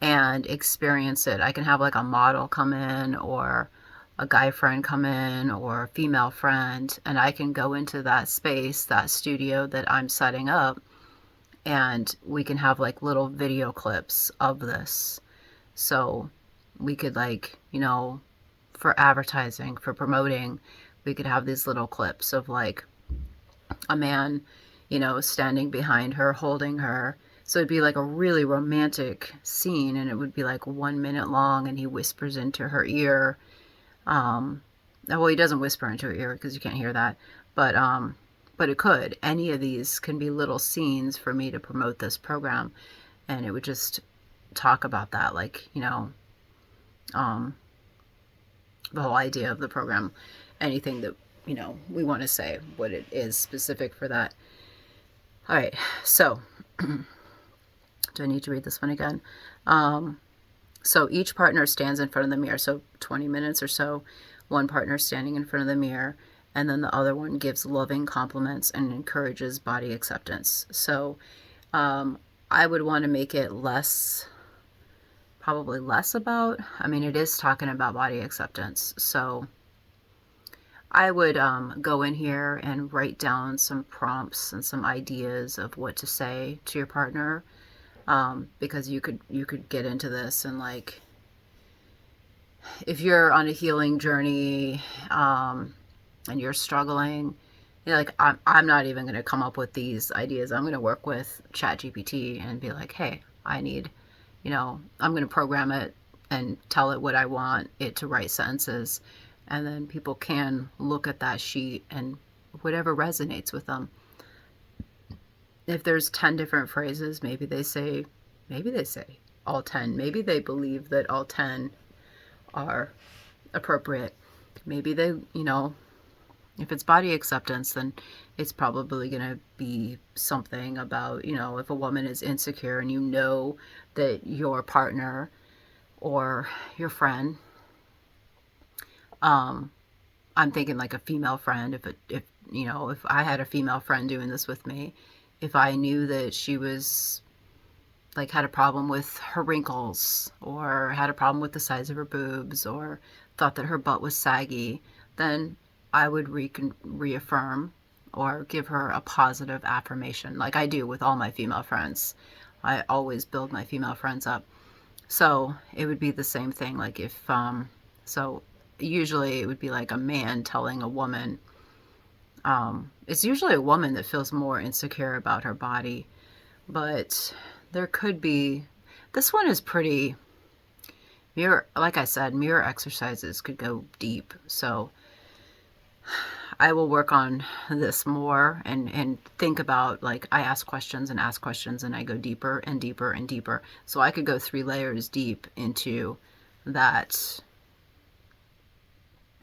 and experience it. I can have like a model come in or a guy friend come in or a female friend, and I can go into that space, that studio that I'm setting up, and we can have like little video clips of this. So we could for advertising, for promoting, we could have these little clips of like a man, standing behind her, holding her. So it'd be like a really romantic scene, and it would be like 1 minute long, and he whispers into her ear. Well, he doesn't whisper into her ear because you can't hear that, but it could. Any of these can be little scenes for me to promote this program, and it would just talk about that, the whole idea of the program, anything that we want to say, what it is specific for that. All right, so do I need to read this one again? So each partner stands in front of the mirror. So 20 minutes or so, one partner standing in front of the mirror, and then the other one gives loving compliments and encourages body acceptance. So I would want to make it probably less about, it is talking about body acceptance. So I would go in here and write down some prompts and some ideas of what to say to your partner, because you could get into this and if you're on a healing journey and you're struggling, I'm not even going to come up with these ideas. I'm going to work with ChatGPT and be like, hey, I need, I'm going to program it and tell it what I want it to write sentences. And then people can look at that sheet and whatever resonates with them. If there's 10 different phrases, maybe they say all 10. Maybe they believe that all 10 are appropriate. Maybe they, if it's body acceptance, then it's probably going to be something about, if a woman is insecure and that your partner or your friend I'm thinking like a female friend. If you know, if I had a female friend doing this with me, if I knew that she was like had a problem with her wrinkles or had a problem with the size of her boobs or thought that her butt was saggy, then I would reaffirm or give her a positive affirmation like I do with all my female friends. I always build my female friends up. So it would be the same thing. Like if, so usually it would be like a man telling a woman, it's usually a woman that feels more insecure about her body, but there could be, this one is pretty, mirror, like I said, mirror exercises could go deep. So I will work on this more and think about, like, I ask questions and ask questions and I go deeper and deeper and deeper. So I could go 3 layers deep into that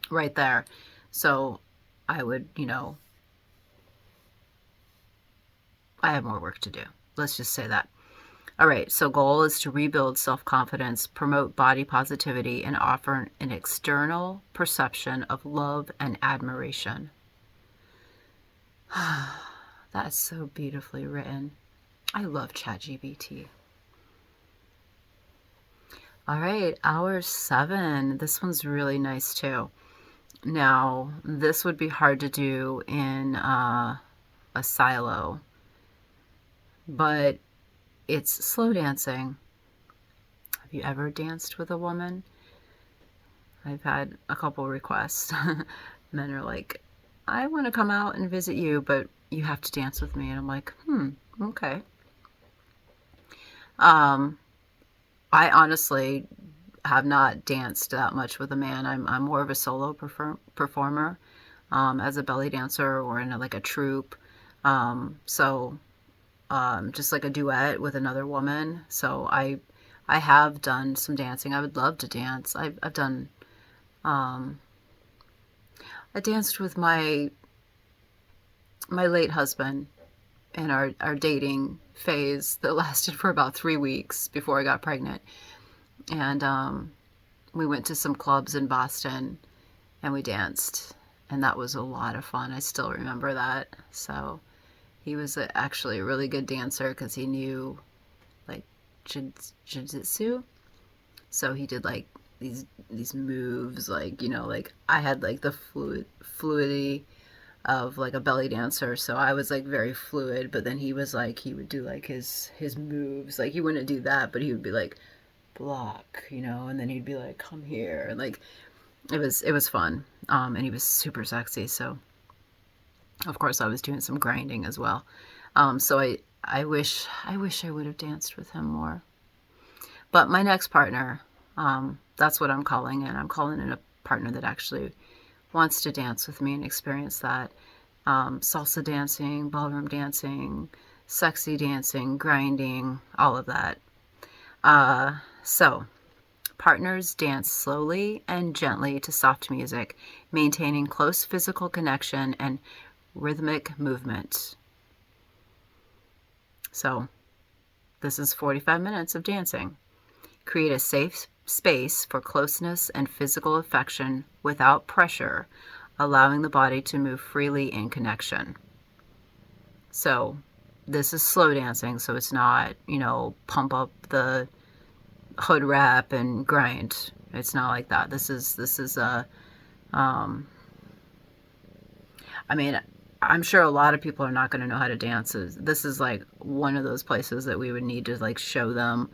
right there. So I would, you know, I have more work to do. Let's just say that. All right, so goal is to rebuild self-confidence, promote body positivity, and offer an external perception of love and admiration. That's so beautifully written. I love ChatGPT. All right, hour 7. This one's really nice too. Now, this would be hard to do in a silo, but it's slow dancing. Have you ever danced with a woman? I've had a couple requests. Men are like, I want to come out and visit you, but you have to dance with me. And I'm like, okay. I honestly have not danced that much with a man. I'm more of a solo performer, as a belly dancer or in like a troupe. So just like a duet with another woman. So I have done some dancing. I would love to dance. I've done, I danced with my late husband in our dating phase that lasted for about 3 weeks before I got pregnant. And we went to some clubs in Boston and we danced. And that was a lot of fun. I still remember that. So he was actually a really good dancer because he knew like jiu-jitsu. So he did like these moves, like, you know, like I had like the fluidity of like a belly dancer, so I was like very fluid, but then he was like, he would do like his moves, like he wouldn't do that, but he would be like block, you know, and then he'd be like come here, and like it was fun. And he was super sexy, so of course I was doing some grinding as well. So I wish I would have danced with him more. But my next partner, that's what I'm calling in. I'm calling in a partner that actually wants to dance with me and experience that. Salsa dancing, ballroom dancing, sexy dancing, grinding, all of that. So, partners dance slowly and gently to soft music, maintaining close physical connection and rhythmic movement. So, this is 45 minutes of dancing. Create a safe space for closeness and physical affection without pressure, allowing the body to move freely in connection. So this is slow dancing, so it's not, you know, pump up the hood wrap and grind. It's not like that. This is a, I mean, I'm sure a lot of people are not going to know how to dance. This is like one of those places that we would need to like show them,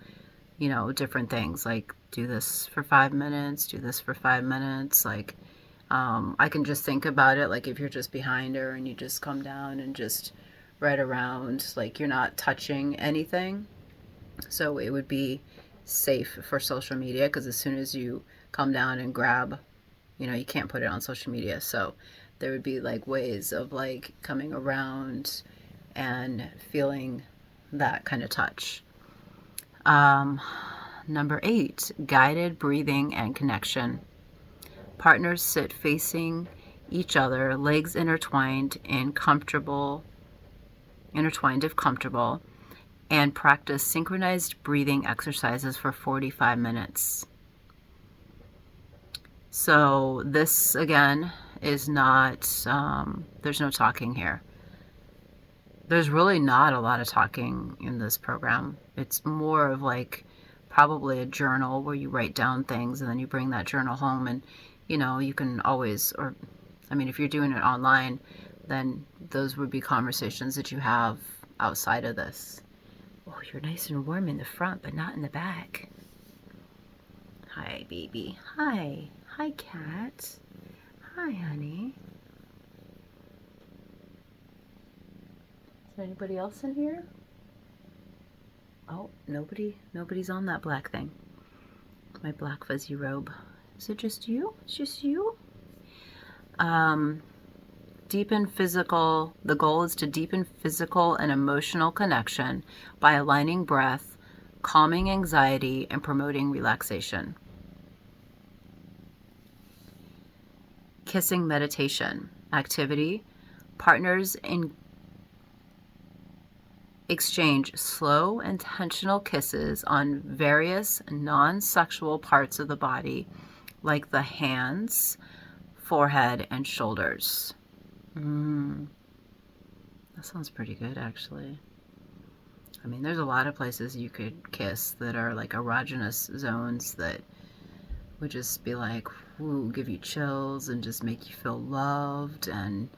you know, different things, like do this for 5 minutes, do this for 5 minutes. Like, I can just think about it, like if you're just behind her and you just come down and just right around, like you're not touching anything. So it would be safe for social media, because as soon as you come down and grab, you know, you can't put it on social media. So there would be like ways of like coming around and feeling that kind of touch. Number 8, guided breathing and connection. Partners sit facing each other, legs intertwined if comfortable, and practice synchronized breathing exercises for 45 minutes. So this again is not, there's no talking here. There's really not a lot of talking in this program. It's more of like probably a journal where you write down things and then you bring that journal home, and you can always, or I mean, if you're doing it online, then those would be conversations that you have outside of this. Oh, you're nice and warm in the front, but not in the back. Hi, baby. Hi. Hi, cat. Hi, honey. Is there anybody else in here? Oh, nobody's on that black thing. My black fuzzy robe. Is it just you? It's just you? Deepen physical, the goal is to deepen physical and emotional connection by aligning breath, calming anxiety, and promoting relaxation. Kissing meditation activity. Partners exchange slow, intentional kisses on various non-sexual parts of the body, like the hands, forehead, and shoulders. That sounds pretty good, actually. I mean, there's a lot of places you could kiss that are like erogenous zones that would just be like, woo, give you chills and just make you feel loved. And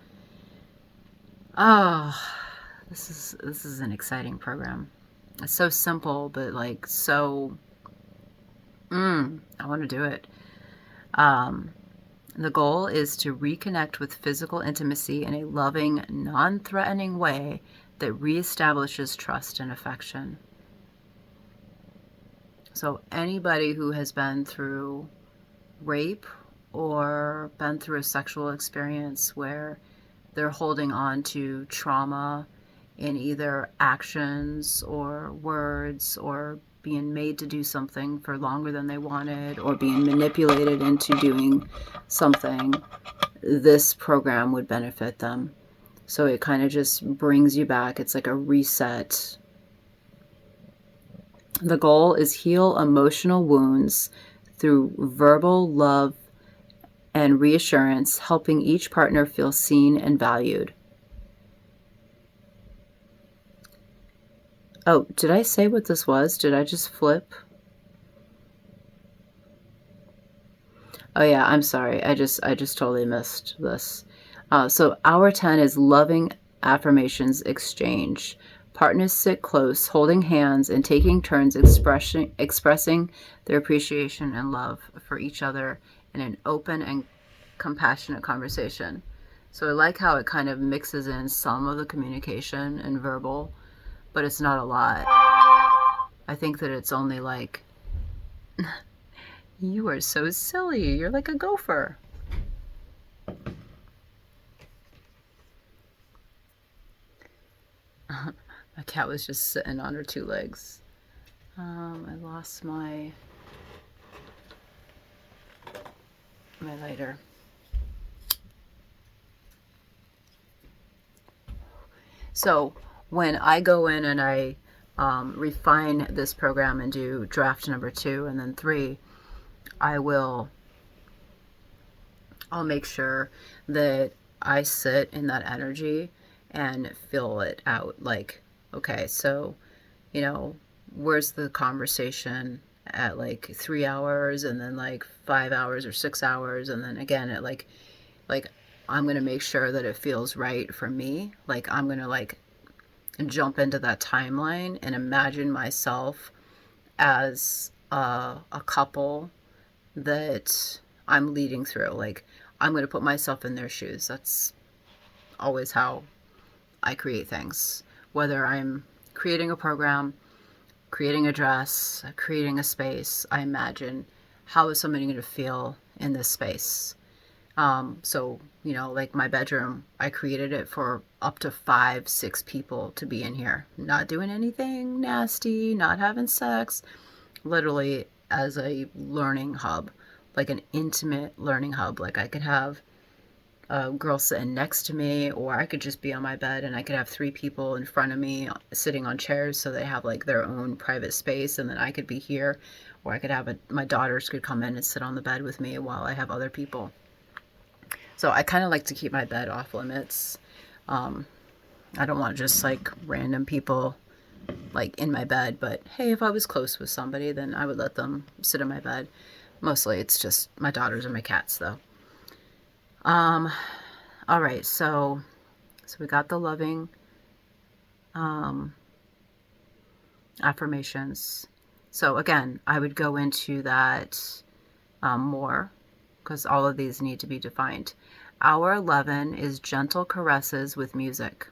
oh, this is an exciting program. It's so simple, but like so. I want to do it. The goal is to reconnect with physical intimacy in a loving, non-threatening way that reestablishes trust and affection. So anybody who has been through rape or been through a sexual experience where they're holding on to trauma in either actions or words, or being made to do something for longer than they wanted, or being manipulated into doing something, this program would benefit them. So it kind of just brings you back. It's like a reset. The goal is heal emotional wounds through verbal love and reassurance, helping each partner feel seen and valued. Oh, did I say what this was? Did I just flip? Oh yeah, I'm sorry. I just totally missed this. So hour 10 is loving affirmations exchange. Partners sit close, holding hands and taking turns expressing their appreciation and love for each other in an open and compassionate conversation. So I like how it kind of mixes in some of the communication and verbal, but it's not a lot. I think that it's only like, you are so silly. You're like a gopher. My cat was just sitting on her two legs. I lost my lighter. So when I go in and I refine this program and do draft number 2 and then 3, I'll make sure that I sit in that energy and fill it out. Like, okay, so, where's the conversation at like 3 hours, and then like 5 hours or 6 hours, and then again at like I'm going to make sure that it feels right for me. Like I'm going to like jump into that timeline and imagine myself as a couple that I'm leading through. Like I'm going to put myself in their shoes. That's always how I create things. Whether I'm creating a program, creating a dress, creating a space, I imagine how is somebody going to feel in this space. So, like my bedroom, I created it for up to 5, 6 people to be in here. Not doing anything nasty, not having sex, literally as a learning hub, like an intimate learning hub. Like I could have a girl sitting next to me, or I could just be on my bed and I could have 3 people in front of me sitting on chairs so they have like their own private space, and then I could be here, or I could have my daughters could come in and sit on the bed with me while I have other people. So I kind of like to keep my bed off limits. I don't want just like random people like in my bed, but hey, if I was close with somebody, then I would let them sit in my bed. Mostly it's just my daughters and my cats though. Um, all right, so we got the loving um, affirmations. So again, I would go into that more because all of these need to be defined. Hour 11 is gentle caresses with music.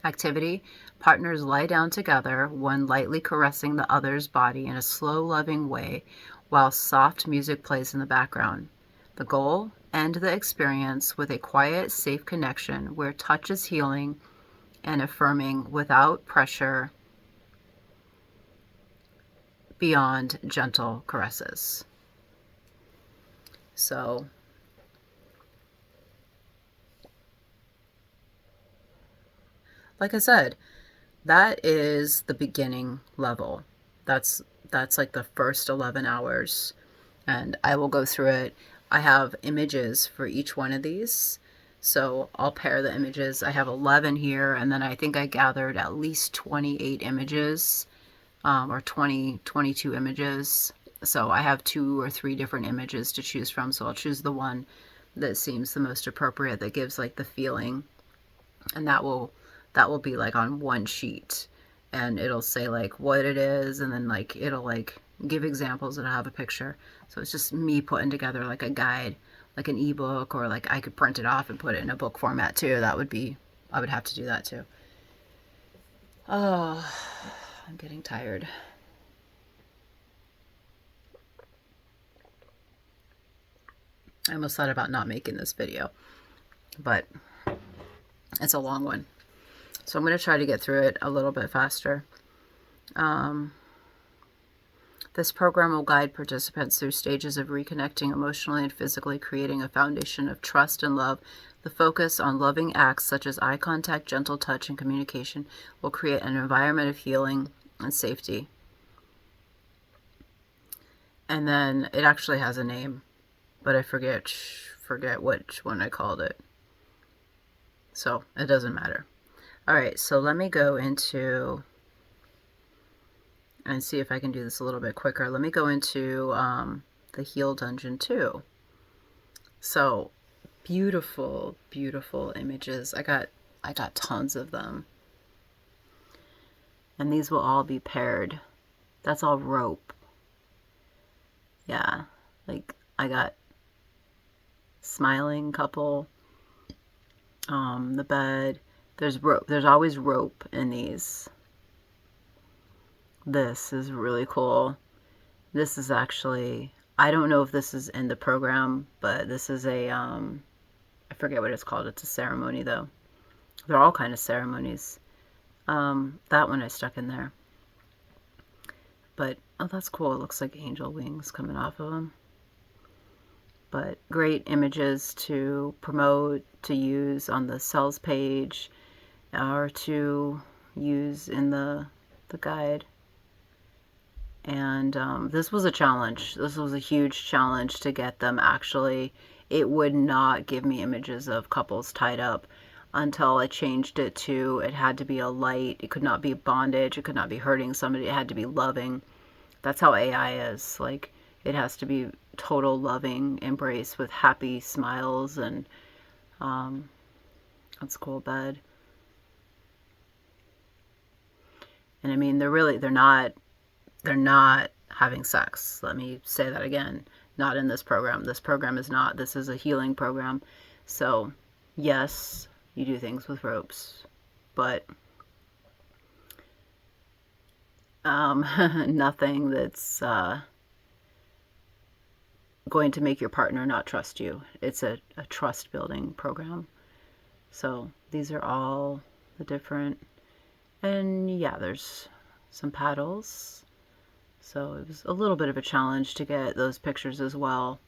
Activity: partners lie down together, one lightly caressing the other's body in a slow, loving way while soft music plays in the background. The goal: end the experience with a quiet, safe connection where touch is healing and affirming without pressure beyond gentle caresses. So, like I said, that is the beginning level. That's that's like the first 11 hours, and I will go through it. I have images for each one of these. So I'll pair the images. I have 11 here, and then I think I gathered at least 28 images, or 20, 22 images. So I have 2 or 3 different images to choose from. So I'll choose the one that seems the most appropriate, that gives like the feeling, and that will be like on one sheet, and it'll say like what it is, and then like it'll like give examples, and I'll have a picture. So it's just me putting together like a guide, like an ebook, or like I could print it off and put it in a book format too. I would have to do that too. Oh, I'm getting tired. I almost thought about not making this video, but it's a long one. So I'm going to try to get through it a little bit faster. Um, This program will guide participants through stages of reconnecting emotionally and physically, creating a foundation of trust and love. The focus on loving acts such as eye contact, gentle touch, and communication will create an environment of healing and safety. And then it actually has a name, but I forget which one I called it. So it doesn't matter. All right, so let me go into and see if I can do this a little bit quicker. Let me go into the Heal Dungeon 2. So beautiful, beautiful images. I got tons of them. And these will all be paired. That's all rope. Yeah, like I got smiling couple, the bed. There's rope. There's always rope in these. This is really cool. This is actually, I don't know if this is in the program, but this is a, I forget what it's called. It's a ceremony though. They're all kind of ceremonies. That one I stuck in there. But, oh, that's cool. It looks like angel wings coming off of them. But great images to promote, to use on the sales page, or to use in the guide. And this was a challenge. This was a huge challenge to get them actually. It would not give me images of couples tied up until I changed it to, it had to be a light. It could not be bondage. It could not be hurting somebody. It had to be loving. That's how AI is. Like, it has to be total loving embrace with happy smiles, and that's a cool bed. And I mean, they're not having sex. Let me say that again. Not in this program. This program is not. This is a healing program. So, yes, you do things with ropes, but nothing that's going to make your partner not trust you. It's a trust building program. So these are all the different, and yeah, there's some paddles. So it was a little bit of a challenge to get those pictures as well.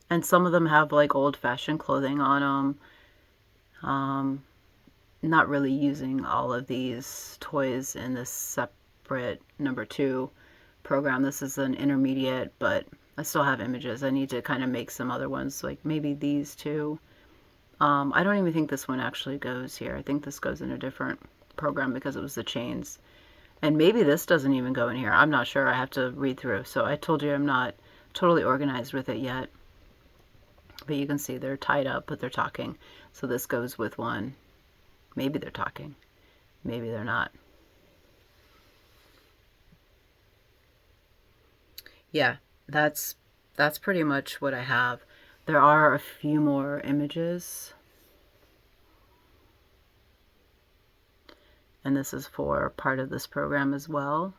And some of them have like old-fashioned clothing on them. Not really using all of these toys in this separate number 2, program. This is an intermediate, but I still have images. I need to kind of make some other ones, like maybe these two. I don't even think this one actually goes here. I think this goes in a different program because it was the chains. And maybe this doesn't even go in here. I'm not sure. I have to read through. So I told you I'm not totally organized with it yet. But you can see they're tied up, but they're talking. So this goes with one. Maybe they're talking. Maybe they're not. Yeah, that's pretty much what I have. There are a few more images. And this is for part of this program as well.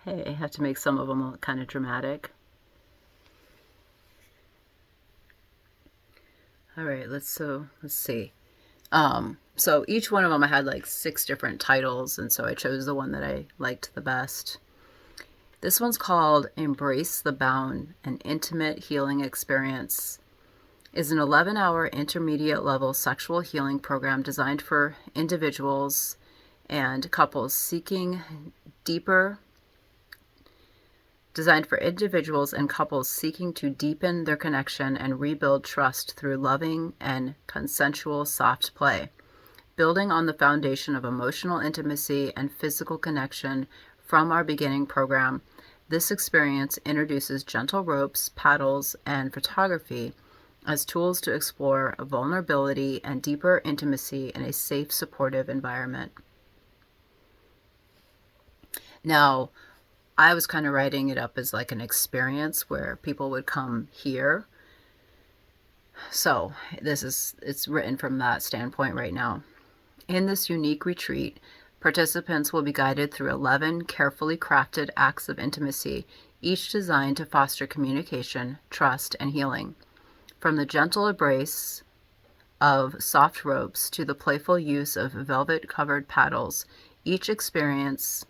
Hey, I have to make some of them kind of dramatic. All right, let's see. So each one of them I had like 6 different titles, and so I chose the one that I liked the best. This one's called Embrace the Bound, an Intimate Healing Experience. Is an 11-hour intermediate level sexual healing program designed for individuals and couples seeking to deepen their connection and rebuild trust through loving and consensual soft play, building on the foundation of emotional intimacy and physical connection from our beginning program. This experience introduces gentle ropes, paddles, and photography as tools to explore vulnerability and deeper intimacy in a safe, supportive environment. Now, I was kind of writing it up as like an experience where people would come here. So it's written from that standpoint right now. In this unique retreat, participants will be guided through 11 carefully crafted acts of intimacy, each designed to foster communication, trust, and healing. From the gentle embrace of soft ropes to the playful use of velvet-covered paddles, each exercise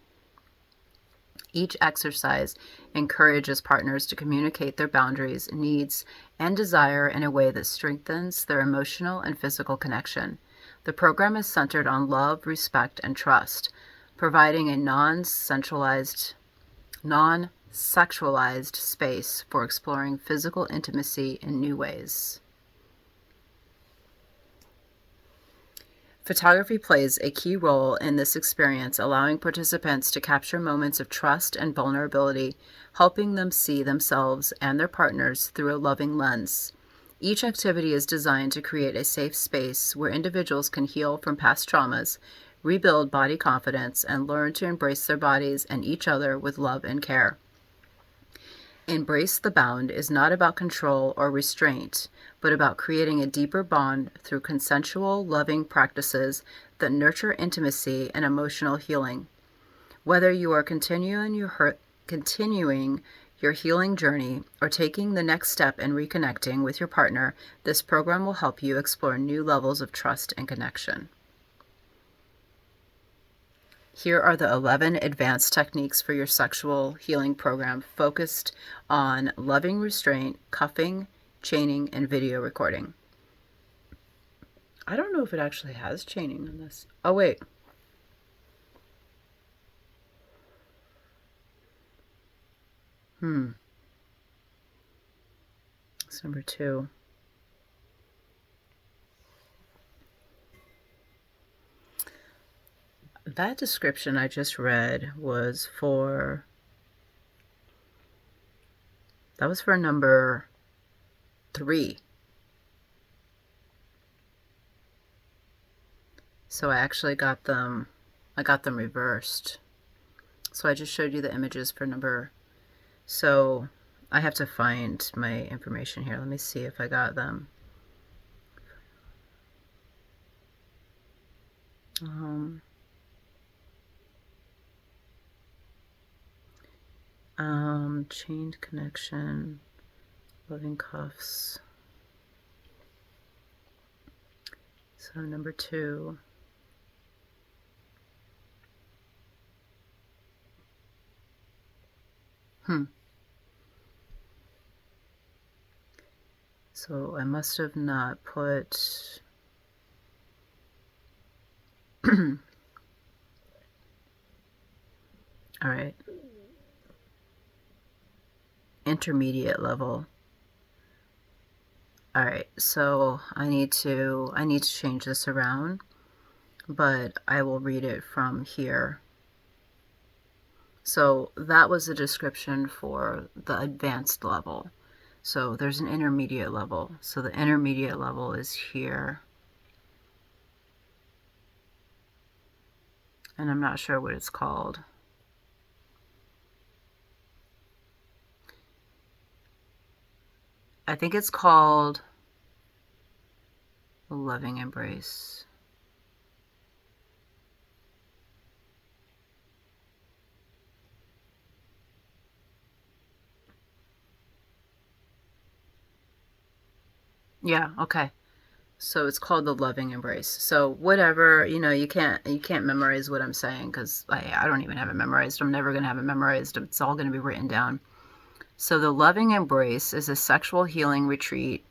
encourages partners to communicate their boundaries, needs, and desire in a way that strengthens their emotional and physical connection. The program is centered on love, respect, and trust, providing a non-sexualized space for exploring physical intimacy in new ways. Photography plays a key role in this experience, allowing participants to capture moments of trust and vulnerability, helping them see themselves and their partners through a loving lens. Each activity is designed to create a safe space where individuals can heal from past traumas, rebuild body confidence, and learn to embrace their bodies and each other with love and care. Embrace the Bound is not about control or restraint, but about creating a deeper bond through consensual, loving practices that nurture intimacy and emotional healing. Whether you are continuing your healing journey or taking the next step in reconnecting with your partner, this program will help you explore new levels of trust and connection. Here are the 11 advanced techniques for your sexual healing program focused on loving restraint, cuffing, chaining, and video recording. I don't know if it actually has chaining on this. Oh, wait. It's number 2. That description I just read was for number 3. So I actually got them reversed. So I just showed you the images for number. So I have to find my information here. Let me see if I got them. Chained connection, loving cuffs. So number 2. So I must have not put all right. intermediate level. All right, so I need to change this around, but I will read it from here. So that was a description for the advanced level. So there's an intermediate level. So the intermediate level is here. And I'm not sure what it's called. I think it's called the loving embrace. Yeah, okay. So it's called the loving embrace. So whatever, you can't memorize what I'm saying because I don't even have it memorized. I'm never going to have it memorized. It's all going to be written down. So the loving embrace is a sexual healing retreat.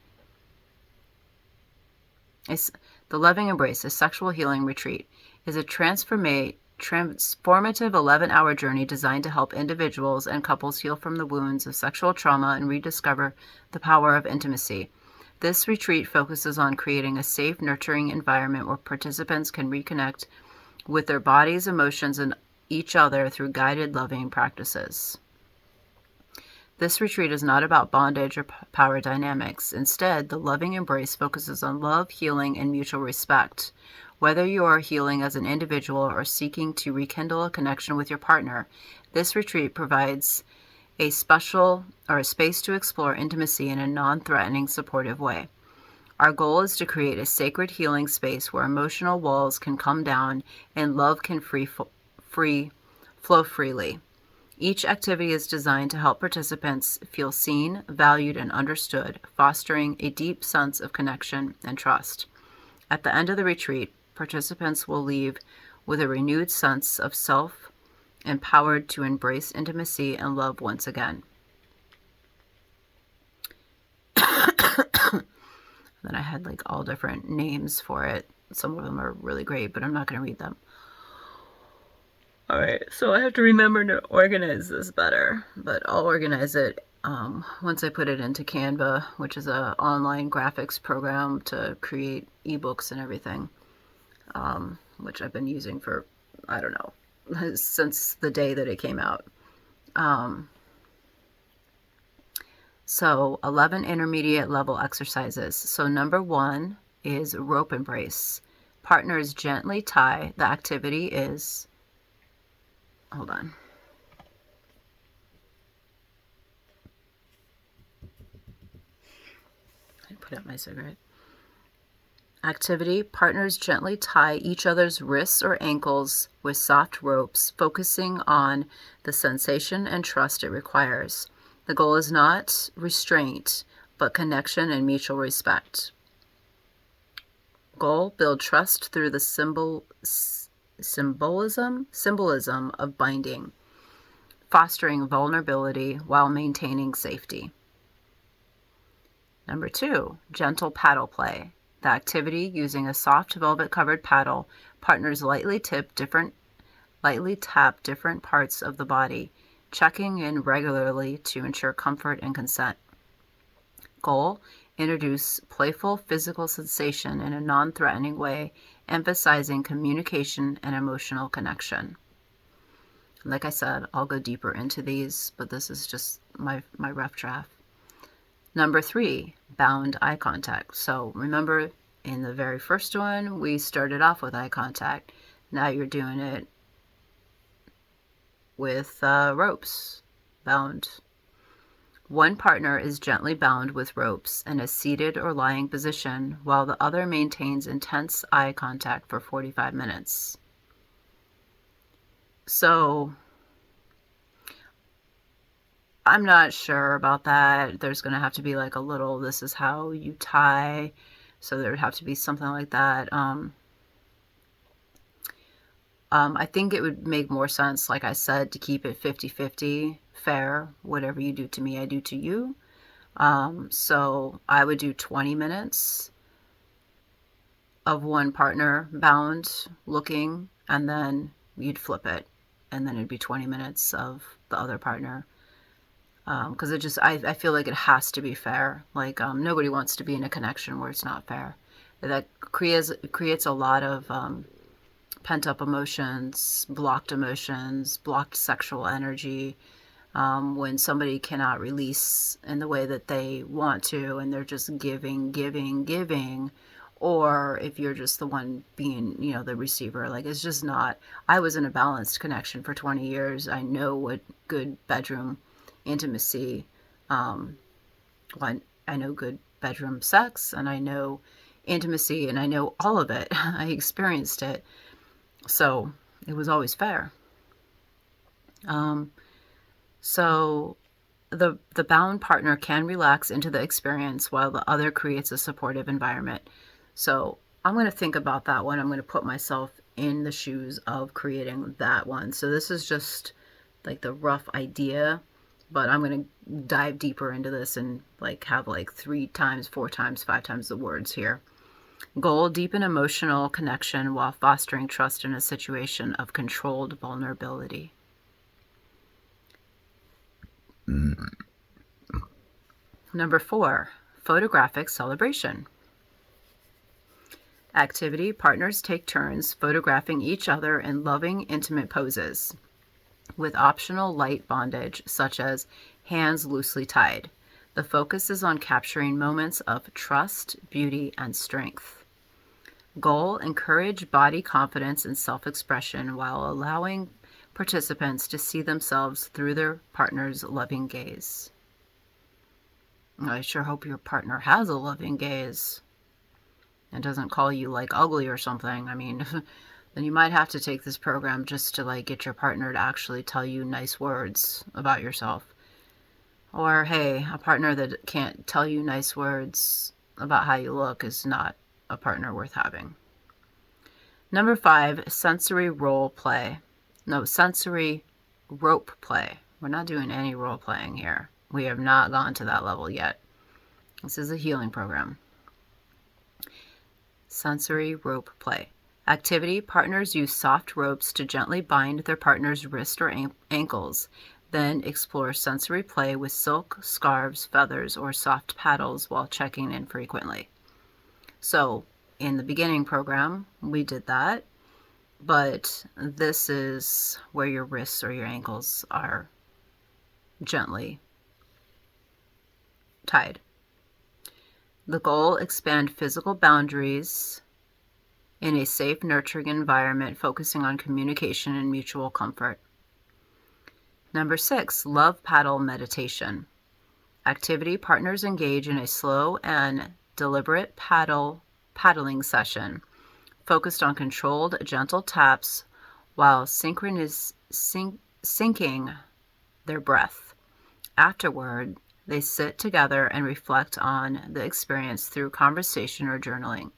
The loving embrace, a sexual healing retreat, is a transformative 11-hour journey designed to help individuals and couples heal from the wounds of sexual trauma and rediscover the power of intimacy. This retreat focuses on creating a safe, nurturing environment where participants can reconnect with their bodies, emotions, and each other through guided, loving practices. This retreat is not about bondage or power dynamics. Instead, the loving embrace focuses on love, healing, and mutual respect. Whether you are healing as an individual or seeking to rekindle a connection with your partner, this retreat provides a space to explore intimacy in a non-threatening, supportive way. Our goal is to create a sacred healing space where emotional walls can come down and love can flow freely. Each activity is designed to help participants feel seen, valued, and understood, fostering a deep sense of connection and trust. At the end of the retreat, participants will leave with a renewed sense of self, empowered to embrace intimacy and love once again. Then I had like all different names for it. Some of them are really great, but I'm not going to read them. All right, so I have to remember to organize this better, but I'll organize it once I put it into Canva, which is an online graphics program to create ebooks and everything, which I've been using for, I don't know, since the day that it came out. So 11 intermediate level exercises. So number 1 is rope embrace. Partners gently tie. The activity is, hold on. I put out my cigarette. Activity, partners gently tie each other's wrists or ankles with soft ropes, focusing on the sensation and trust it requires. The goal is not restraint, but connection and mutual respect. Goal, build trust through the symbolism of binding, fostering vulnerability while maintaining safety. Number 2, gentle paddle play. The activity, using a soft velvet-covered paddle, partners lightly tap different parts of the body, checking in regularly to ensure comfort and consent. Goal, introduce playful physical sensation in a non-threatening way, emphasizing communication and emotional connection. Like I said, I'll go deeper into these, but this is just my rough draft. Number 3, bound eye contact. So remember, in the very first one, we started off with eye contact. Now you're doing it with ropes, bound. One partner is gently bound with ropes in a seated or lying position, while the other maintains intense eye contact for 45 minutes. So I'm not sure about that. There's going to have to be like a little, this is how you tie. So there would have to be something like that. I think it would make more sense, like I said, to keep it 50-50, fair. Whatever you do to me, I do to you. So I would do 20 minutes of one partner bound, looking, and then you'd flip it. And then it'd be 20 minutes of the other partner. Because I feel like it has to be fair. Like, nobody wants to be in a connection where it's not fair. That creates a lot of pent up emotions, blocked sexual energy, when somebody cannot release in the way that they want to, and they're just giving, giving, giving, or if you're just the one being, the receiver. Like, it's just not. I was in a balanced connection for 20 years. I know what good bedroom intimacy, I know good bedroom sex, and I know intimacy, and I know all of it. I experienced it. So it was always fair. Um, so the bound partner can relax into the experience while the other creates a supportive environment. So I'm going to think about that one. I'm going to put myself in the shoes of creating that one. So this is just like the rough idea, but I'm going to dive deeper into this and like have like 3 times, 4 times, 5 times the words here. Goal: deepen emotional connection while fostering trust in a situation of controlled vulnerability. Number 4, photographic celebration. Activity: partners take turns photographing each other in loving, intimate poses, with optional light bondage, such as hands loosely tied. The focus is on capturing moments of trust, beauty, and strength. Goal: encourage body confidence and self-expression while allowing participants to see themselves through their partner's loving gaze. I sure hope your partner has a loving gaze and doesn't call you like ugly or something. I mean, then you might have to take this program just to like get your partner to actually tell you nice words about yourself. Or hey, a partner that can't tell you nice words about how you look is not a partner worth having. Number 5, sensory role play. No, sensory rope play. We're not doing any role playing here. We have not gone to that level yet. This is a healing program. Sensory rope play. Activity: partners use soft ropes to gently bind their partner's wrists or ankles. Then explore sensory play with silk, scarves, feathers, or soft paddles while checking in frequently. So in the beginning program, we did that, but this is where your wrists or your ankles are gently tied. The goal: expand physical boundaries in a safe, nurturing environment, focusing on communication and mutual comfort. Number 6, love paddle meditation. Activity: partners engage in a slow and deliberate paddling session, focused on controlled, gentle taps while syncing their breath. Afterward, they sit together and reflect on the experience through conversation or journaling.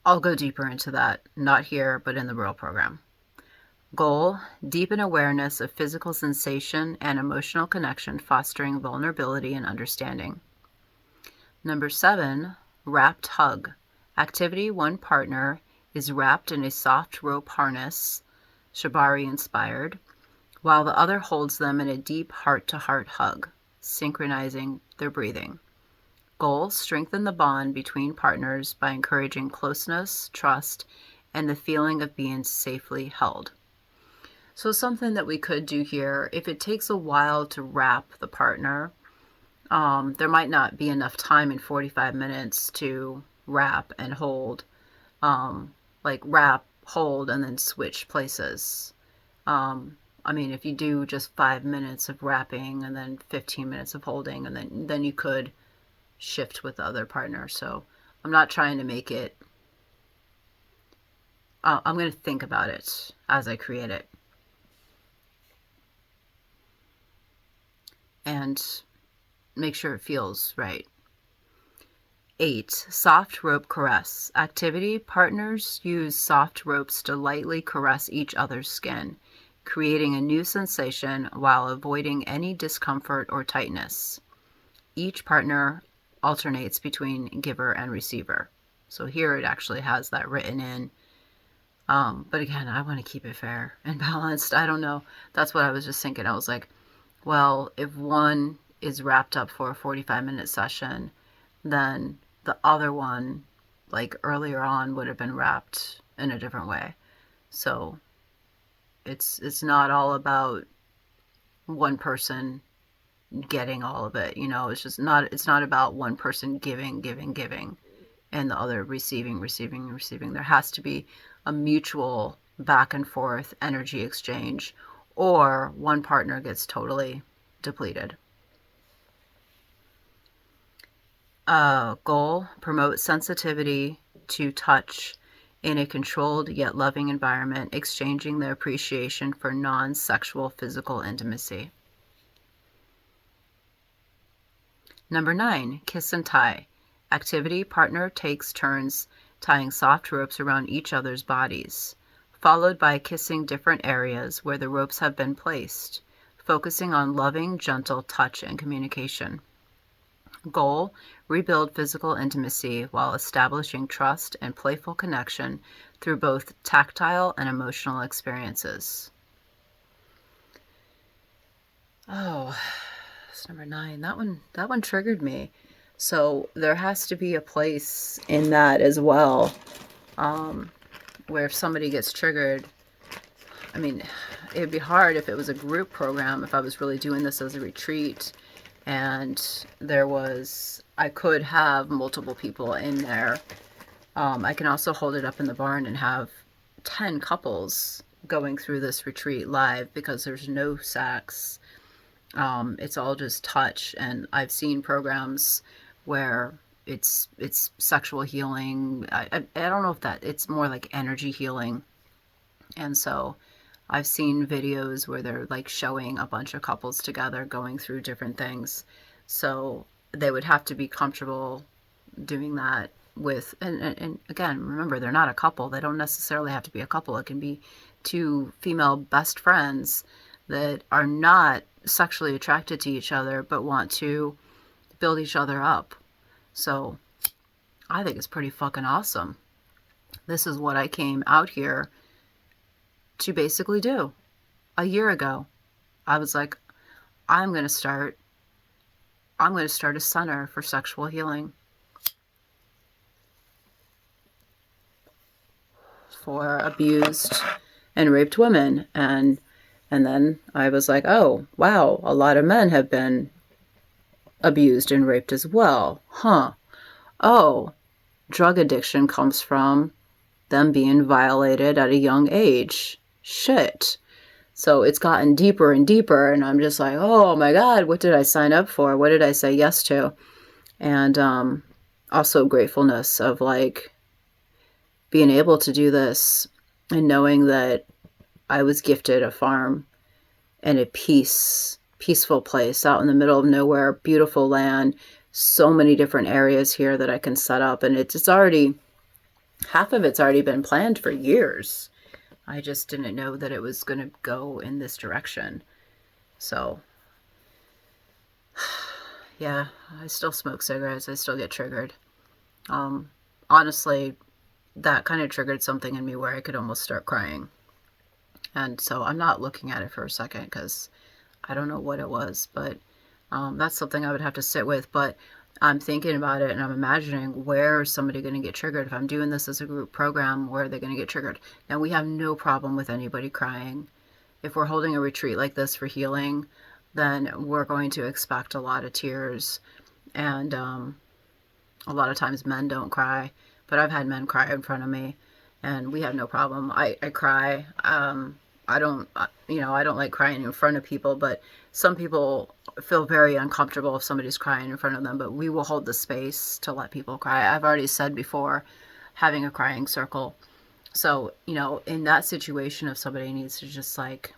I'll go deeper into that, not here, but in the real program. Goal: deepen awareness of physical sensation and emotional connection, fostering vulnerability and understanding. Number 7, wrapped hug. Activity: one partner is wrapped in a soft rope harness, shibari inspired, while the other holds them in a deep heart-to-heart hug, synchronizing their breathing. Goal: strengthen the bond between partners by encouraging closeness, trust, and the feeling of being safely held. So something that we could do here, if it takes a while to wrap the partner, there might not be enough time in 45 minutes to wrap and hold, like wrap, hold, and then switch places. I mean, if you do just 5 minutes of wrapping and then 15 minutes of holding, and then you could shift with the other partner. So I'm not trying to make it, I'm going to think about it as I create it. And make sure it feels right. 8, soft rope caress. Activity: partners use soft ropes to lightly caress each other's skin, creating a new sensation while avoiding any discomfort or tightness. Each partner alternates between giver and receiver. So here it actually has that written in. But again, I want to keep it fair and balanced. I don't know. That's what I was just thinking. I was like, well, if one is wrapped up for a 45-minute session, then the other one, like earlier on, would have been wrapped in a different way. So it's not all about one person getting all of it. It's not about one person giving, and the other receiving. There has to be a mutual back and forth energy exchange, or one partner gets totally depleted. Goal: promote sensitivity to touch in a controlled yet loving environment, exchanging the appreciation for non-sexual physical intimacy. Number 9, kiss and tie. Activity: partner takes turns tying soft ropes around each other's bodies, followed by kissing different areas where the ropes have been placed, focusing on loving, gentle touch and communication. Goal: rebuild physical intimacy while establishing trust and playful connection through both tactile and emotional experiences. Oh, that's number 9. That one triggered me. So there has to be a place in that as well, where if somebody gets triggered, I mean, it'd be hard if it was a group program, if I was really doing this as a retreat, and I could have multiple people in there. I can also hold it up in the barn and have 10 couples going through this retreat live, because there's no sex. It's all just touch, and I've seen programs where it's sexual healing. I don't know if it's more like energy healing. And so I've seen videos where they're like showing a bunch of couples together going through different things. So they would have to be comfortable doing that with, and again, remember, they're not a couple. They don't necessarily have to be a couple. It can be two female best friends that are not sexually attracted to each other but want to build each other up. So I think it's pretty fucking awesome. This is what I came out here to basically do. A year ago, I was like, I'm going to start a center for sexual healing for abused and raped women. And then I was like, oh, wow, a lot of men have been abused and raped as well. Huh. Oh, drug addiction comes from them being violated at a young age. Shit. So it's gotten deeper and deeper, and I'm just like, oh my God, what did I sign up for? What did I say yes to? And also gratefulness of like being able to do this, and knowing that I was gifted a farm and a peaceful place out in the middle of nowhere, beautiful land, so many different areas here that I can set up. And it's already, half of it's already been planned for years. I just didn't know that it was going to go in this direction. So, yeah, I still smoke cigarettes. I still get triggered. Honestly, that kind of triggered something in me where I could almost start crying. And so I'm not looking at it for a second because I don't know what it was, but that's something I would have to sit with. But I'm thinking about it and I'm imagining, where is somebody going to get triggered? If I'm doing this as a group program, where are they going to get triggered? Now, we have no problem with anybody crying. If we're holding a retreat like this for healing, then we're going to expect a lot of tears. And a lot of times men don't cry, but I've had men cry in front of me, and we have no problem. I cry. I don't, I don't like crying in front of people, but some people feel very uncomfortable if somebody's crying in front of them, but we will hold the space to let people cry. I've already said before, having a crying circle. So, in that situation, if somebody needs to just like,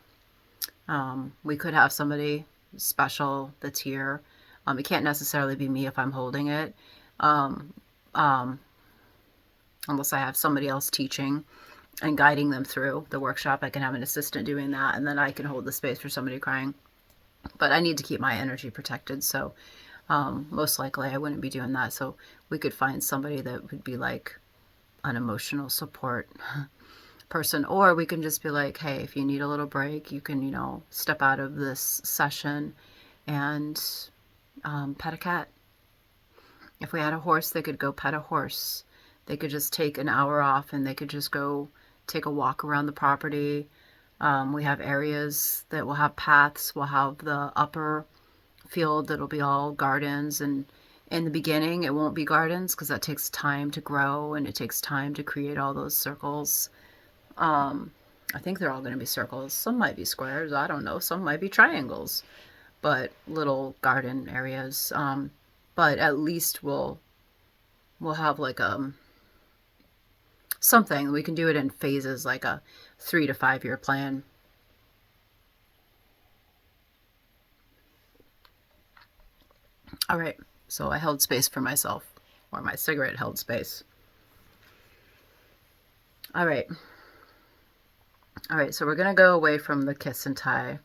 we could have somebody special that's here. It can't necessarily be me if I'm holding it, um, unless I have somebody else teaching and guiding them through the workshop. I can have an assistant doing that, and then I can hold the space for somebody crying. But I need to keep my energy protected, so most likely I wouldn't be doing that. So we could find somebody that would be like an emotional support person. Or we can just be like, hey, if you need a little break, you can, step out of this session and pet a cat. If we had a horse, they could go pet a horse. They could just take an hour off and they could just go take a walk around the property. We have areas that will have paths. We'll have the upper field that'll be all gardens, and in the beginning it won't be gardens because that takes time to grow and it takes time to create all those circles. I think they're all going to be circles. Some might be squares, I don't know. Some might be triangles, but little garden areas. But at least we'll have like something. We can do it in phases, like a 3 to 5 year plan. All right, so I held space for myself, or my cigarette held space. All right, so we're going to go away from the kiss and tie.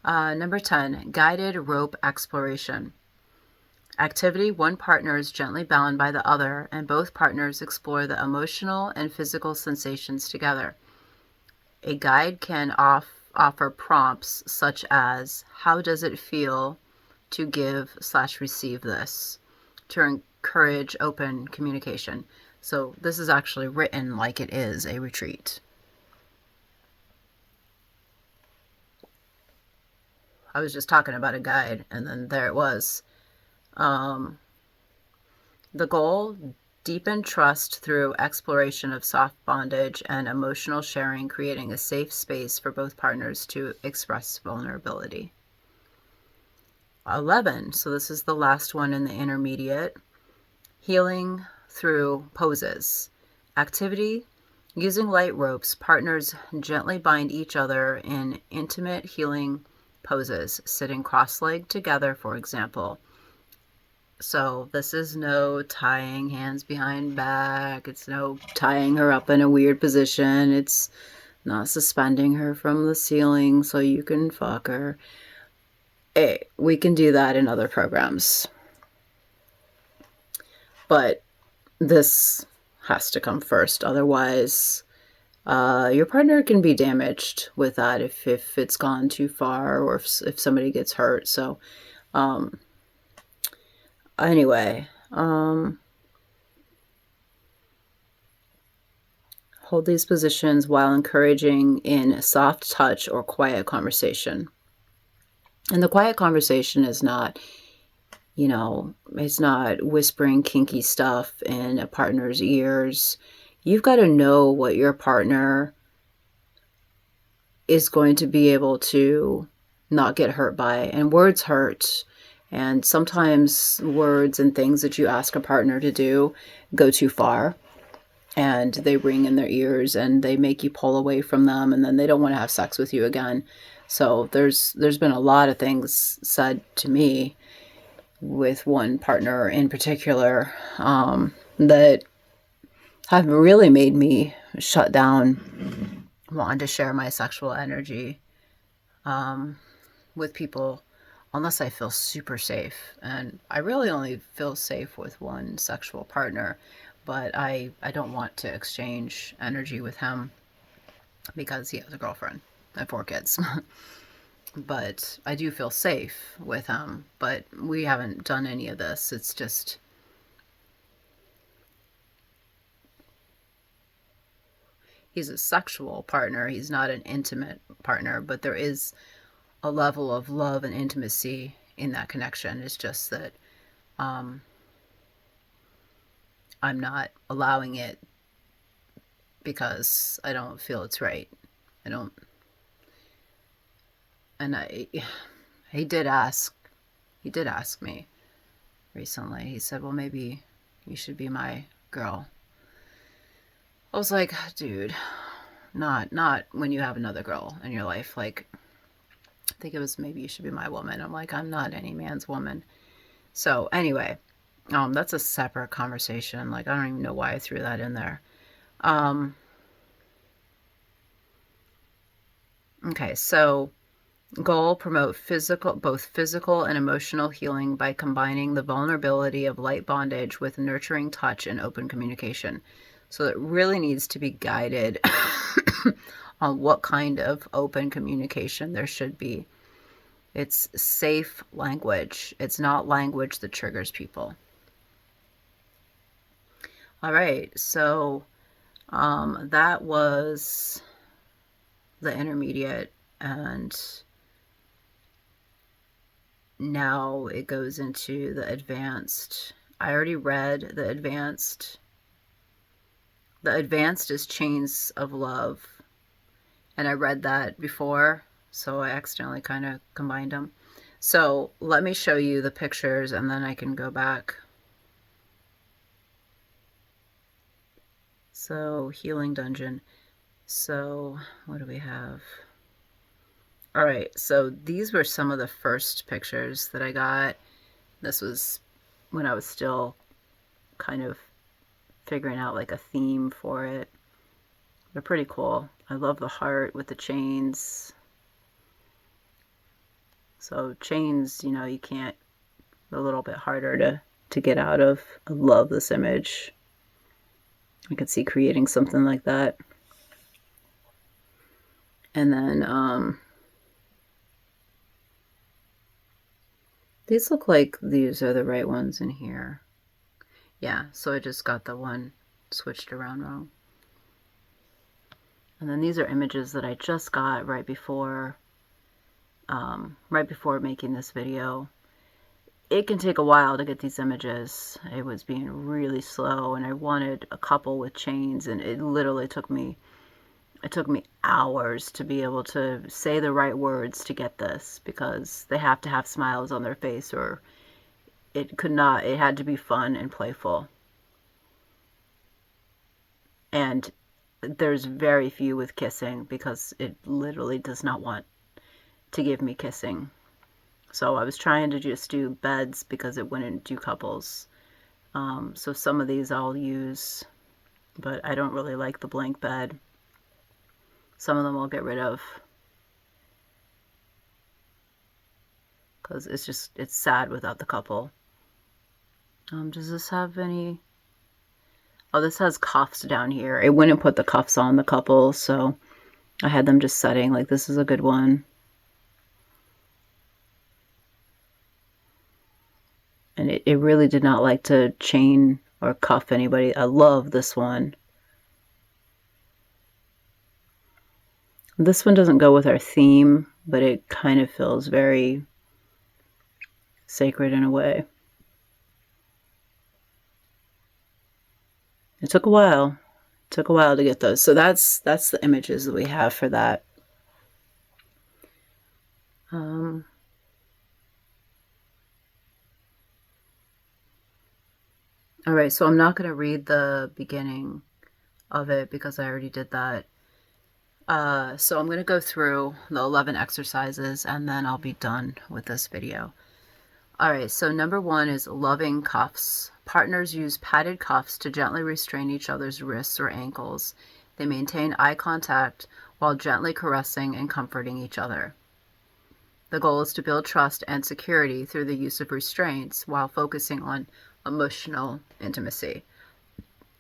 Number 10, guided rope exploration. Activity: one partner is gently bound by the other, and both partners explore the emotional and physical sensations together. A guide can offer prompts such as, how does it feel to give/receive this, to encourage open communication. So this is actually written like it is a retreat. I was just talking about a guide, and then there it was. The goal: deepen trust through exploration of soft bondage and emotional sharing, creating a safe space for both partners to express vulnerability. 11, so this is the last one in the intermediate. Healing through poses. Activity: using light ropes, partners gently bind each other in intimate healing poses, sitting cross-legged together, for example. So this is no tying hands behind back. It's no tying her up in a weird position. It's not suspending her from the ceiling so you can fuck her. We can do that in other programs. But this has to come first. Otherwise, your partner can be damaged with that if it's gone too far, or if somebody gets hurt. So, anyway, hold these positions while encouraging in soft touch or quiet conversation. And the quiet conversation is not, it's not whispering kinky stuff in a partner's ears. You've got to know what your partner is going to be able to not get hurt by. And words hurt. And sometimes words and things that you ask a partner to do go too far. And they ring in their ears and they make you pull away from them, and then they don't want to have sex with you again. So there's been a lot of things said to me with one partner in particular that have really made me shut down wanting to share my sexual energy with people unless I feel super safe. And I really only feel safe with one sexual partner, but I don't want to exchange energy with him because he has a girlfriend and 4 kids. But I do feel safe with him, but we haven't done any of this. It's just, he's a sexual partner. He's not an intimate partner, but there is a level of love and intimacy in that connection. It's just that I'm not allowing it because I don't feel it's right. I don't. And he did ask me recently. He said, well, maybe you should be my girl. I was like, dude, not when you have another girl in your life. Like, I think it was, maybe you should be my woman. I'm like, I'm not any man's woman. So anyway, that's a separate conversation. Like, I don't even know why I threw that in there. Okay, so goal: promote both physical and emotional healing by combining the vulnerability of light bondage with nurturing touch and open communication. So it really needs to be guided on what kind of open communication there should be. It's safe language. It's not language that triggers people. All right, so that was the intermediate, and now it goes into the advanced. I already read the advanced. The advanced is Chains of Love, and I read that before, so I accidentally kind of combined them. So let me show you the pictures and then I can go back. So Healing Dungeon. So what do we have? All right, so these were some of the first pictures that I got. This was when I was still kind of figuring out like a theme for it. They're pretty cool. I love the heart with the chains. So chains, you know, you can't, a little bit harder to get out of. I love this image. I could see creating something like that. And then these look like these are the right ones in here. Yeah, so I just got the one switched around wrong. And then these are images that I just got right before making this video. It can take a while to get these images. It was being really slow, and I wanted a couple with chains, and it literally took me hours to be able to say the right words to get this, because they have to have smiles on their face, or it had to be fun and playful. And there's very few with kissing because it literally does not want to give me kissing. So I was trying to just do beds because it wouldn't do couples. So some of these I'll use, but I don't really like the blank bed. Some of them I'll get rid of because it's sad without the couple. Does this have any? Oh, this has cuffs down here. It wouldn't put the cuffs on the couple, so I had them just setting like this is a good one. And it really did not like to chain or cuff anybody. I love this one. This one doesn't go with our theme, but it kind of feels very sacred in a way. It took a while. It took a while to get those. So that's the images that we have for that. All right, so I'm not going to read the beginning of it because I already did that. So I'm going to go through the 11 exercises and then I'll be done with this video. All right, so number 1 is loving cuffs. Partners use padded cuffs to gently restrain each other's wrists or ankles. They maintain eye contact while gently caressing and comforting each other. The goal is to build trust and security through the use of restraints while focusing on emotional intimacy.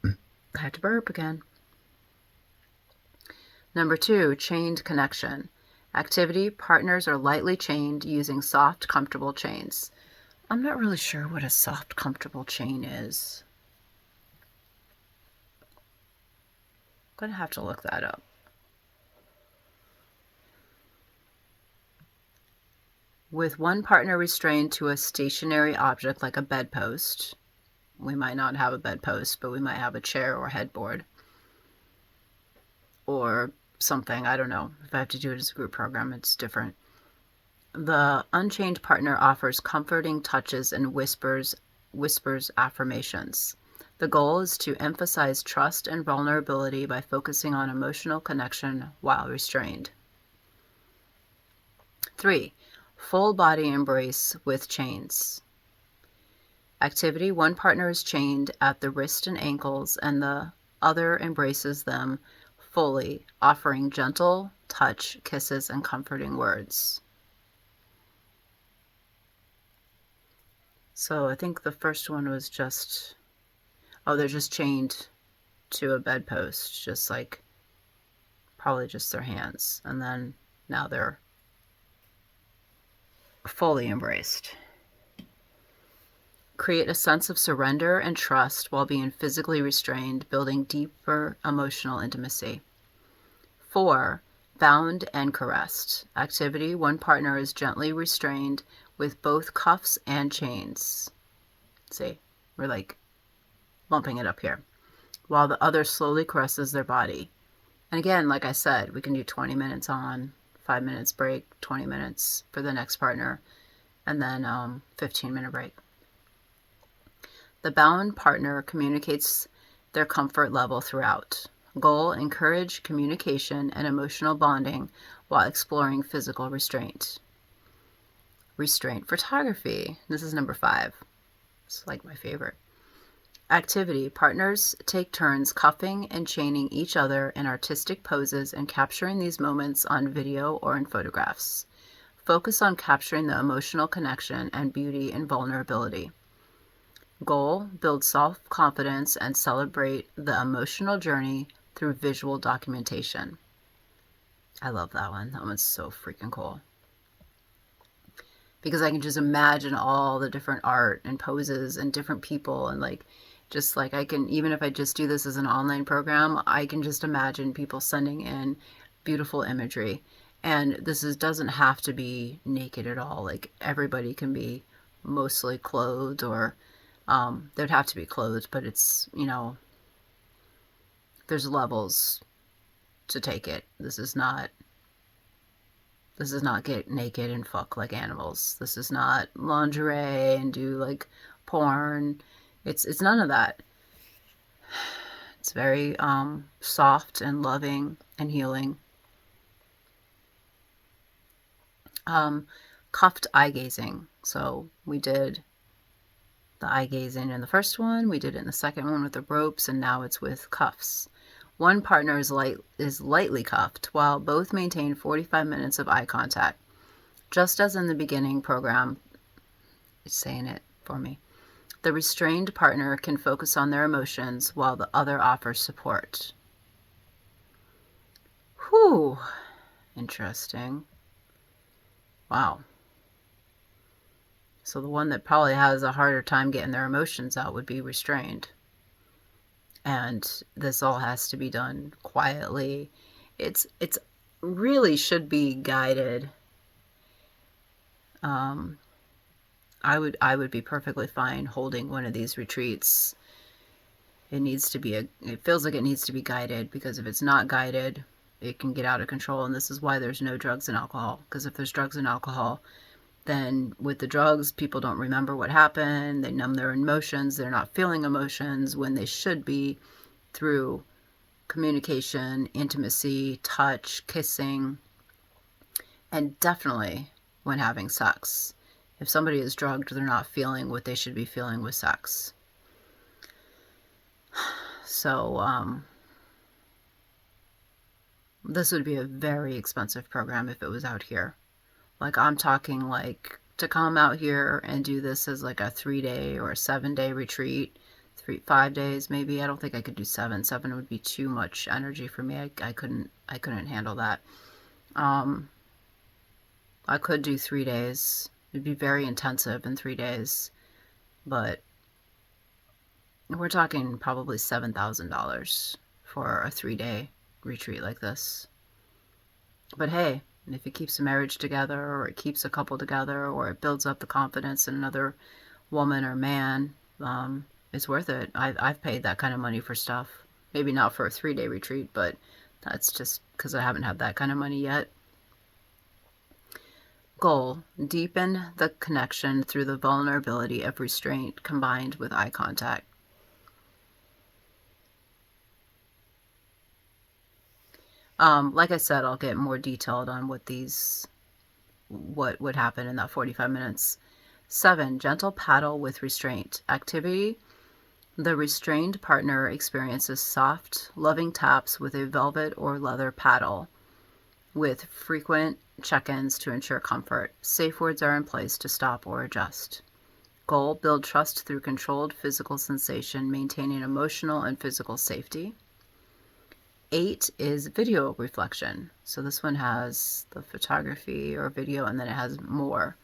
I had to burp again. Number 2, chained connection. Activity, partners are lightly chained using soft, comfortable chains. I'm not really sure what a soft, comfortable chain is. I'm going to have to look that up. With one partner restrained to a stationary object like a bedpost, we might not have a bedpost, but we might have a chair or headboard or something. I don't know. If I have to do it as a group program, it's different. The unchained partner offers comforting touches and whispers affirmations. The goal is to emphasize trust and vulnerability by focusing on emotional connection while restrained. 3, full body embrace with chains. Activity, one partner is chained at the wrist and ankles and the other embraces them fully, offering gentle touch, kisses, and comforting words. So I think the first one was just, oh, they're just chained to a bedpost, just like probably just their hands. And then now they're fully embraced. Create a sense of surrender and trust while being physically restrained, building deeper emotional intimacy. 4. Bound and caressed. Activity. One partner is gently restrained with both cuffs and chains. See, we're like lumping it up here. While the other slowly caresses their body. And again, like I said, we can do 20 minutes on, 5 minutes break, 20 minutes for the next partner, and then 15-minute break. The bound partner communicates their comfort level throughout. Goal: encourage communication and emotional bonding while exploring physical restraint. Restraint photography. This is number 5. It's like my favorite. Activity. Partners take turns cuffing and chaining each other in artistic poses and capturing these moments on video or in photographs. Focus on capturing the emotional connection and beauty and vulnerability. Goal: build self-confidence and celebrate the emotional journey through visual documentation. I love that one. That one's so freaking cool. Because I can just imagine all the different art and poses and different people, and like, just like I can, even if I just do this as an online program, I can just imagine people sending in beautiful imagery. And this doesn't have to be naked at all. Like, everybody can be mostly clothed, or they'd have to be clothed, but it's, there's levels to take it. This is not get naked and fuck like animals. This is not lingerie and do like porn. It's none of that. It's very soft and loving and healing. Cuffed eye gazing. So we did the eye gazing in the first one, we did it in the second one with the ropes, and now it's with cuffs. One partner is lightly cuffed, while both maintain 45 minutes of eye contact. Just as in the beginning program, it's saying it for me. The restrained partner can focus on their emotions while the other offers support. Whew. Interesting. Wow. So the one that probably has a harder time getting their emotions out would be restrained. And this all has to be done quietly. It's really should be guided. I would be perfectly fine holding one of these retreats. It feels like it needs to be guided, because if it's not guided, it can get out of control. And this is why there's no drugs and alcohol. Because if there's drugs and alcohol, then with the drugs, people don't remember what happened. They numb their emotions. They're not feeling emotions when they should be, through communication, intimacy, touch, kissing, and definitely when having sex. If somebody is drugged, they're not feeling what they should be feeling with sex. So, this would be a very expensive program if it was out here. Like, I'm talking like to come out here and do this as like a 3-day or a 7-day retreat, 5 days maybe. I don't think I could do 7. 7 would be too much energy for me. I couldn't handle that. I could do 3 days. It'd be very intensive in 3 days, but we're talking probably $7,000 for a 3-day retreat like this. But hey, if it keeps a marriage together, or it keeps a couple together, or it builds up the confidence in another woman or man, it's worth it. I've paid that kind of money for stuff. Maybe not for a 3-day retreat, but that's just because I haven't had that kind of money yet. Goal: deepen the connection through the vulnerability of restraint combined with eye contact. Like I said, I'll get more detailed on what would happen in that 45 minutes. 7. Gentle paddle with restraint. Activity: the restrained partner experiences soft, loving taps with a velvet or leather paddle, with frequent check-ins to ensure comfort. Safe words are in place to stop or adjust. Goal, build trust through controlled physical sensation, maintaining emotional and physical safety. 8 is video reflection. So this one has the photography or video, and then it has more.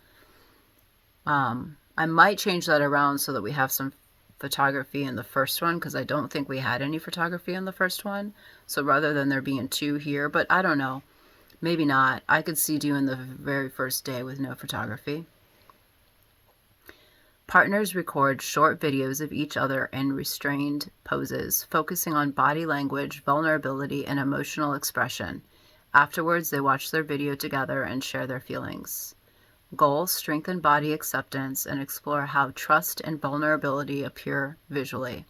I might change that around so that we have some photography in the first one, because I don't think we had any photography in the first one. So rather than there being 2 here, but I don't know. Maybe not. I could see doing the very first day with no photography. Partners record short videos of each other in restrained poses, focusing on body language, vulnerability, and emotional expression. Afterwards, they watch their video together and share their feelings. Goal, strengthen body acceptance and explore how trust and vulnerability appear visually.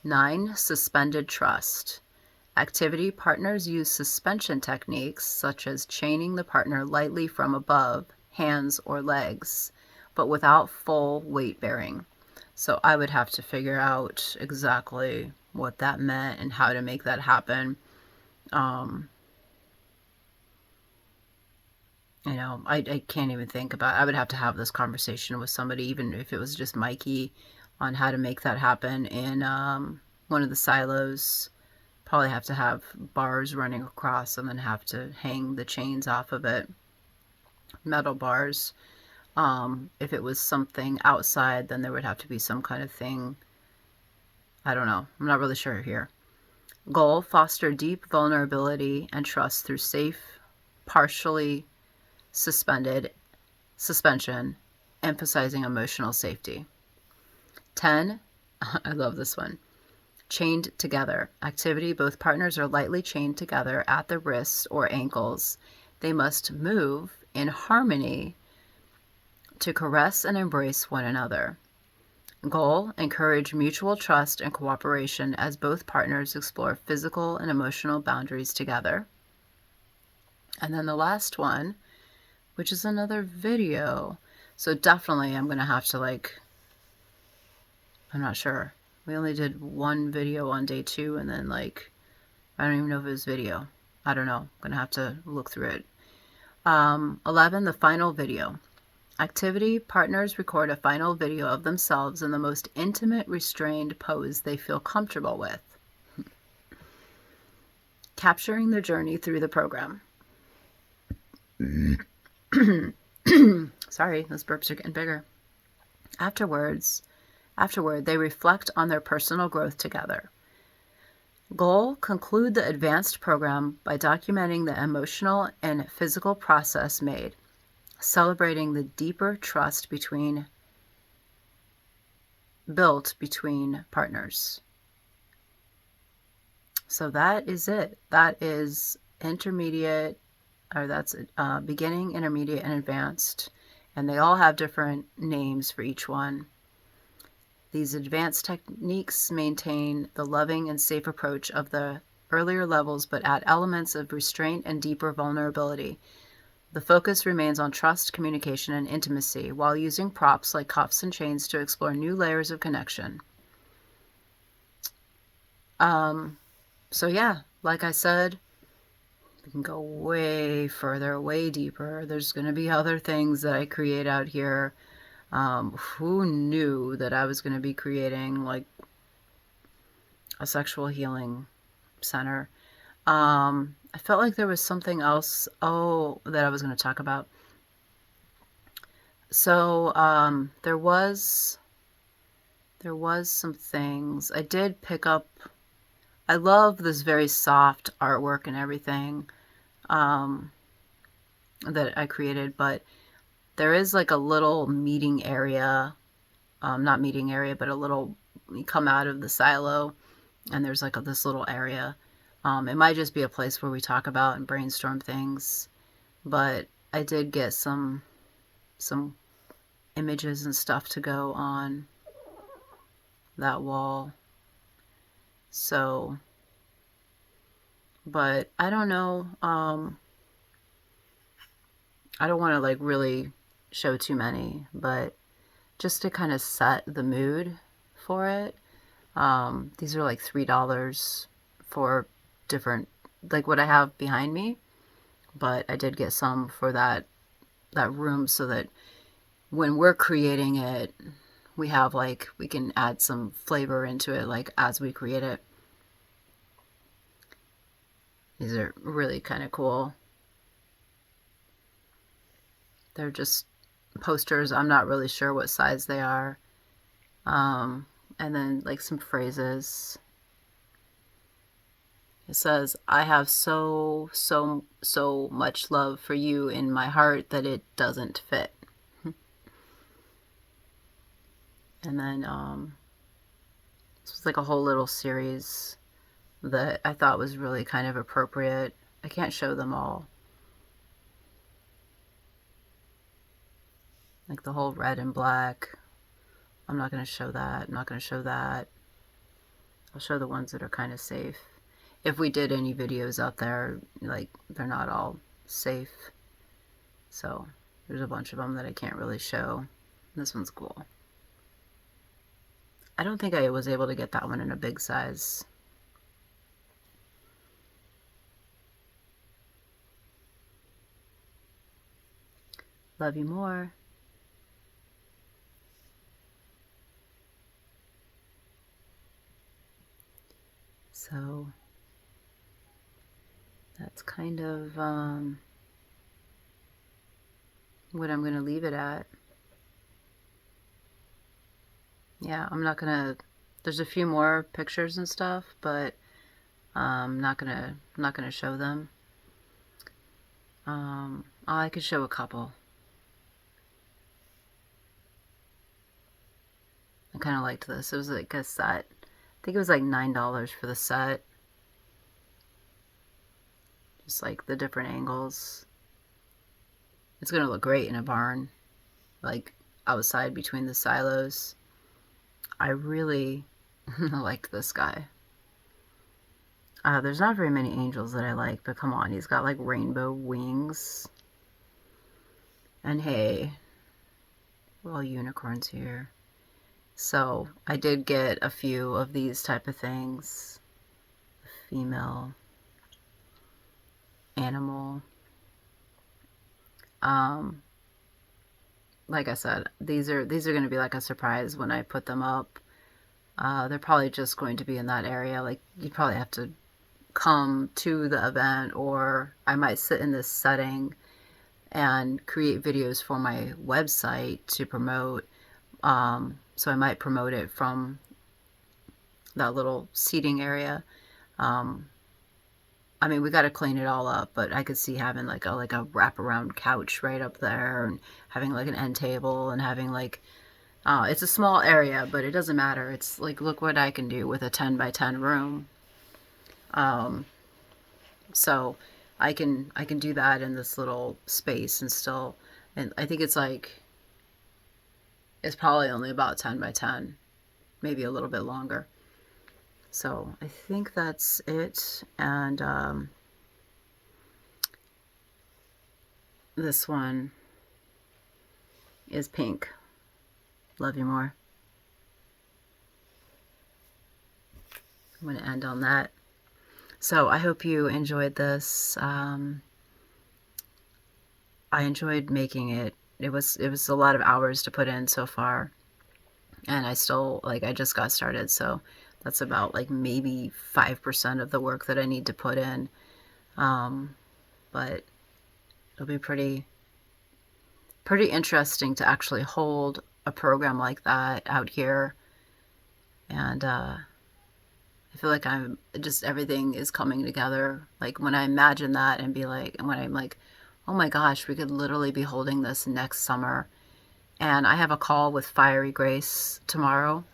9, suspended trust. Activity, partners use suspension techniques such as chaining the partner lightly from above, hands or legs, but without full weight bearing. So I would have to figure out exactly what that meant and how to make that happen. I can't even think about it. I would have to have this conversation with somebody, even if it was just Mikey, on how to make that happen in one of the silos. Probably have to have bars running across and then have to hang the chains off of it. Metal bars. If it was something outside, then there would have to be some kind of thing. I don't know. I'm not really sure here. Goal, foster deep vulnerability and trust through safe, partially suspension, emphasizing emotional safety. 10, I love this one. Chained together. Activity, both partners are lightly chained together at the wrists or ankles. They must move in harmony to caress and embrace one another. Goal, encourage mutual trust and cooperation as both partners explore physical and emotional boundaries together. And then the last one, which is another video. So definitely I'm going to have to I'm not sure. We only did one video on day 2, and then I don't even know if it was video. I don't know. I'm going to have to look through it. 11, the final video. Activity, partners record a final video of themselves in the most intimate, restrained pose they feel comfortable with, capturing their journey through the program. Sorry, those burps are getting bigger. Afterward, they reflect on their personal growth together. Goal, conclude the advanced program by documenting the emotional and physical process made, celebrating the deeper trust built between partners. So that is it. That is intermediate, or that's beginning, intermediate, and advanced. And they all have different names for each one. These advanced techniques maintain the loving and safe approach of the earlier levels, but add elements of restraint and deeper vulnerability. The focus remains on trust, communication, and intimacy, while using props like cuffs and chains to explore new layers of connection. So yeah, like I said, we can go way further, way deeper. There's going to be other things that I create out here. Who knew that I was going to be creating a sexual healing center? I felt like there was something else that I was going to talk about. So there was some things I did pick up. I love this very soft artwork and everything that I created, but there is a little meeting area, not meeting area, but a little, you come out of the silo and there's this little area. It might just be a place where we talk about and brainstorm things, but I did get some images and stuff to go on that wall. So, but I don't know. I don't want to really show too many, but just to kind of set the mood for it. These are $3 for different, what I have behind me, but I did get some for that room so that when we're creating it, we have like, we can add some flavor into it, like as we create it. These are really kind of cool. They're just posters. I'm not really sure what size they are. And then like some phrases. It says, I have so much love for you in my heart that it doesn't fit. And then this was like a whole little series that I thought was really kind of appropriate. I can't show them all. Like the whole red and black. I'm not going to show that. I'm not going to show that. I'll show the ones that are kind of safe. If we did any videos out there, like, they're not all safe. So there's a bunch of them that I can't really show. This one's cool. I don't think I was able to get that one in a big size. Love you more. So that's kind of what I'm going to leave it at. Yeah, I'm not going to, there's a few more pictures and stuff, but I'm not going to show them. I could show a couple. I kind of liked this. It was like a set. I think it was like $9 for the set. Just like the different angles. It's going to look great in a barn, like outside between the silos. I really like this guy. There's not very many angels that I like, but come on, he's got like rainbow wings. And hey, we're all unicorns here. So I did get a few of these type of things. Female animal. Like I said, these are going to be like a surprise when I put them up. They're probably just going to be in that area. Like, you'd probably have to come to the event, or I might sit in this setting and create videos for my website to promote. So I might promote it from that little seating area. I mean, we got to clean it all up, but I could see having like a wraparound couch right up there, and having like an end table, and having like, it's a small area, but it doesn't matter. It's like, look what I can do with a 10 by 10 room. So I can do that in this little space and still, and I think it's like, it's probably only about 10 by 10, maybe a little bit longer. So I think that's it. And this one is pink. Love you more. I'm going to end on that. So I hope you enjoyed this. I enjoyed making it. It was a lot of hours to put in so far, and I still, like, I just got started, so that's about like maybe 5% of the work that I need to put in. But it'll be pretty interesting to actually hold a program like that out here. And I feel like I'm just, everything is coming together. Like, when I imagine that, and when I'm like, oh my gosh, we could literally be holding this next summer. And I have a call with Fiery Grace tomorrow,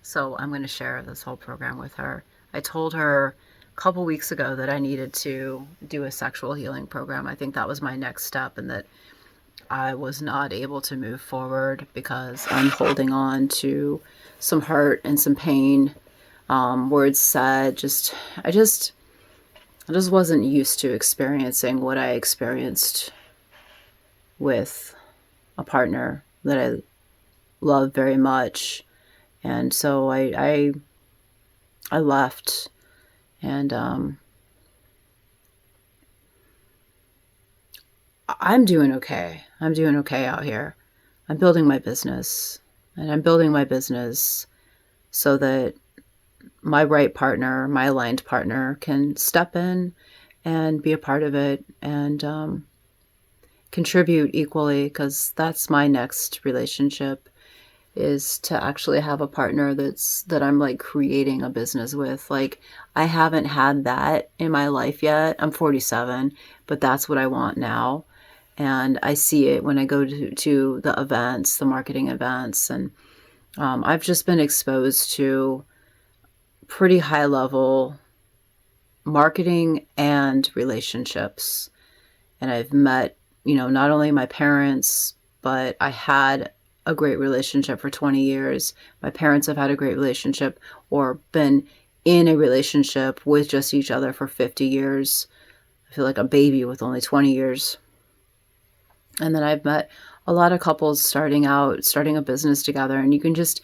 so I'm going to share this whole program with her. I told her a couple weeks ago that I needed to do a sexual healing program. I think that was my next step, and that I was not able to move forward because I'm holding on to some hurt and some pain. Words said, I just wasn't used to experiencing what I experienced with a partner that I love very much. And so I left, and I'm doing okay. I'm doing okay out here. I'm building my business, and I'm building my business so that my right partner, my aligned partner, can step in and be a part of it and contribute equally, because that's my next relationship, is to actually have a partner that I'm like creating a business with. Like, I haven't had that in my life yet. I'm 47, but that's what I want now. And I see it when I go to the events, the marketing events. And I've just been exposed to pretty high level marketing and relationships. And I've met, not only my parents, but I had a great relationship for 20 years. My parents have had a great relationship or been in a relationship with just each other for 50 years. I feel like a baby with only 20 years. And then I've met a lot of couples starting a business together, and you can just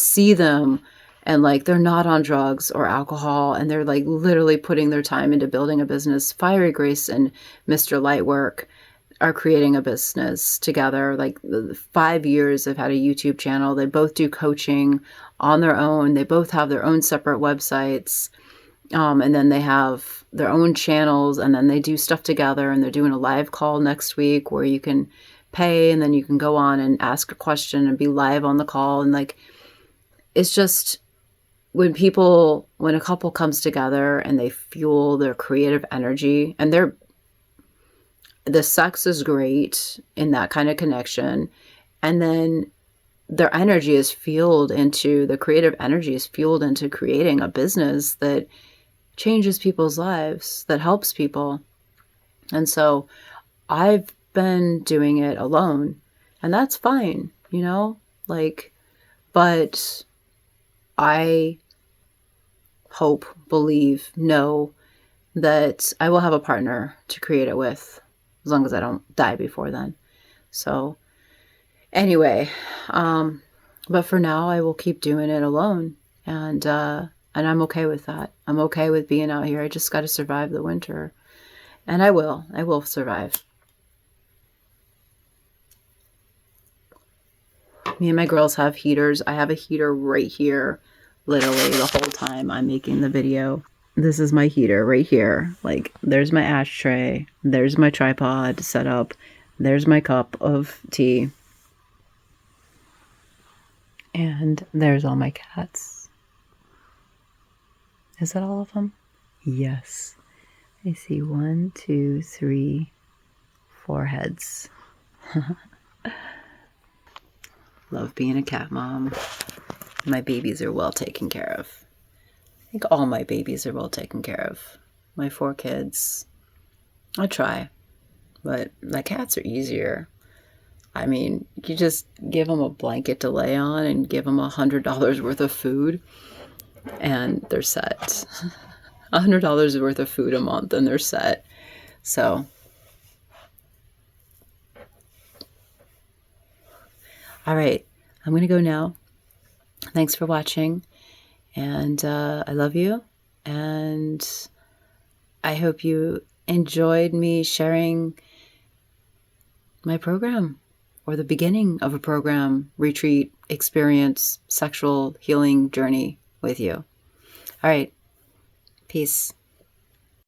see them, and like, they're not on drugs or alcohol, and they're like literally putting their time into building a business. Fiery Grace and Mr. Lightwork are creating a business together. Like, 5 years they've had a YouTube channel. They both do coaching on their own. They both have their own separate websites. And then they have their own channels, and then they do stuff together, and they're doing a live call next week where you can pay, and then you can go on and ask a question and be live on the call. And like, it's just, when a couple comes together and they fuel their creative energy, and the sex is great in that kind of connection, and then their energy is fueled into, the creative energy is fueled into creating a business that changes people's lives, that helps people. And so I've been doing it alone, and that's fine, like, but I hope, believe, know that I will have a partner to create it with, as long as I don't die before then. So anyway, but for now I will keep doing it alone, and I'm okay with that. I'm okay with being out here. I just got to survive the winter, and I will survive. Me and my girls have heaters. I have a heater right here, literally the whole time I'm making the video. This is my heater right here. Like, there's my ashtray. There's my tripod set up. There's my cup of tea. And there's all my cats. Is that all of them? Yes. I see 1, 2, 3, 4 heads. Love being a cat mom. My babies are well taken care of. I think all my babies are well taken care of. My 4 kids. I try. But the cats are easier. I mean, you just give them a blanket to lay on and give them $100 worth of food, and they're set. $100 worth of food a month, and they're set. So, all right, I'm going to go now. Thanks for watching, and I love you, and I hope you enjoyed me sharing my program, or the beginning of a program, retreat, experience, sexual healing journey with you. All right. Peace.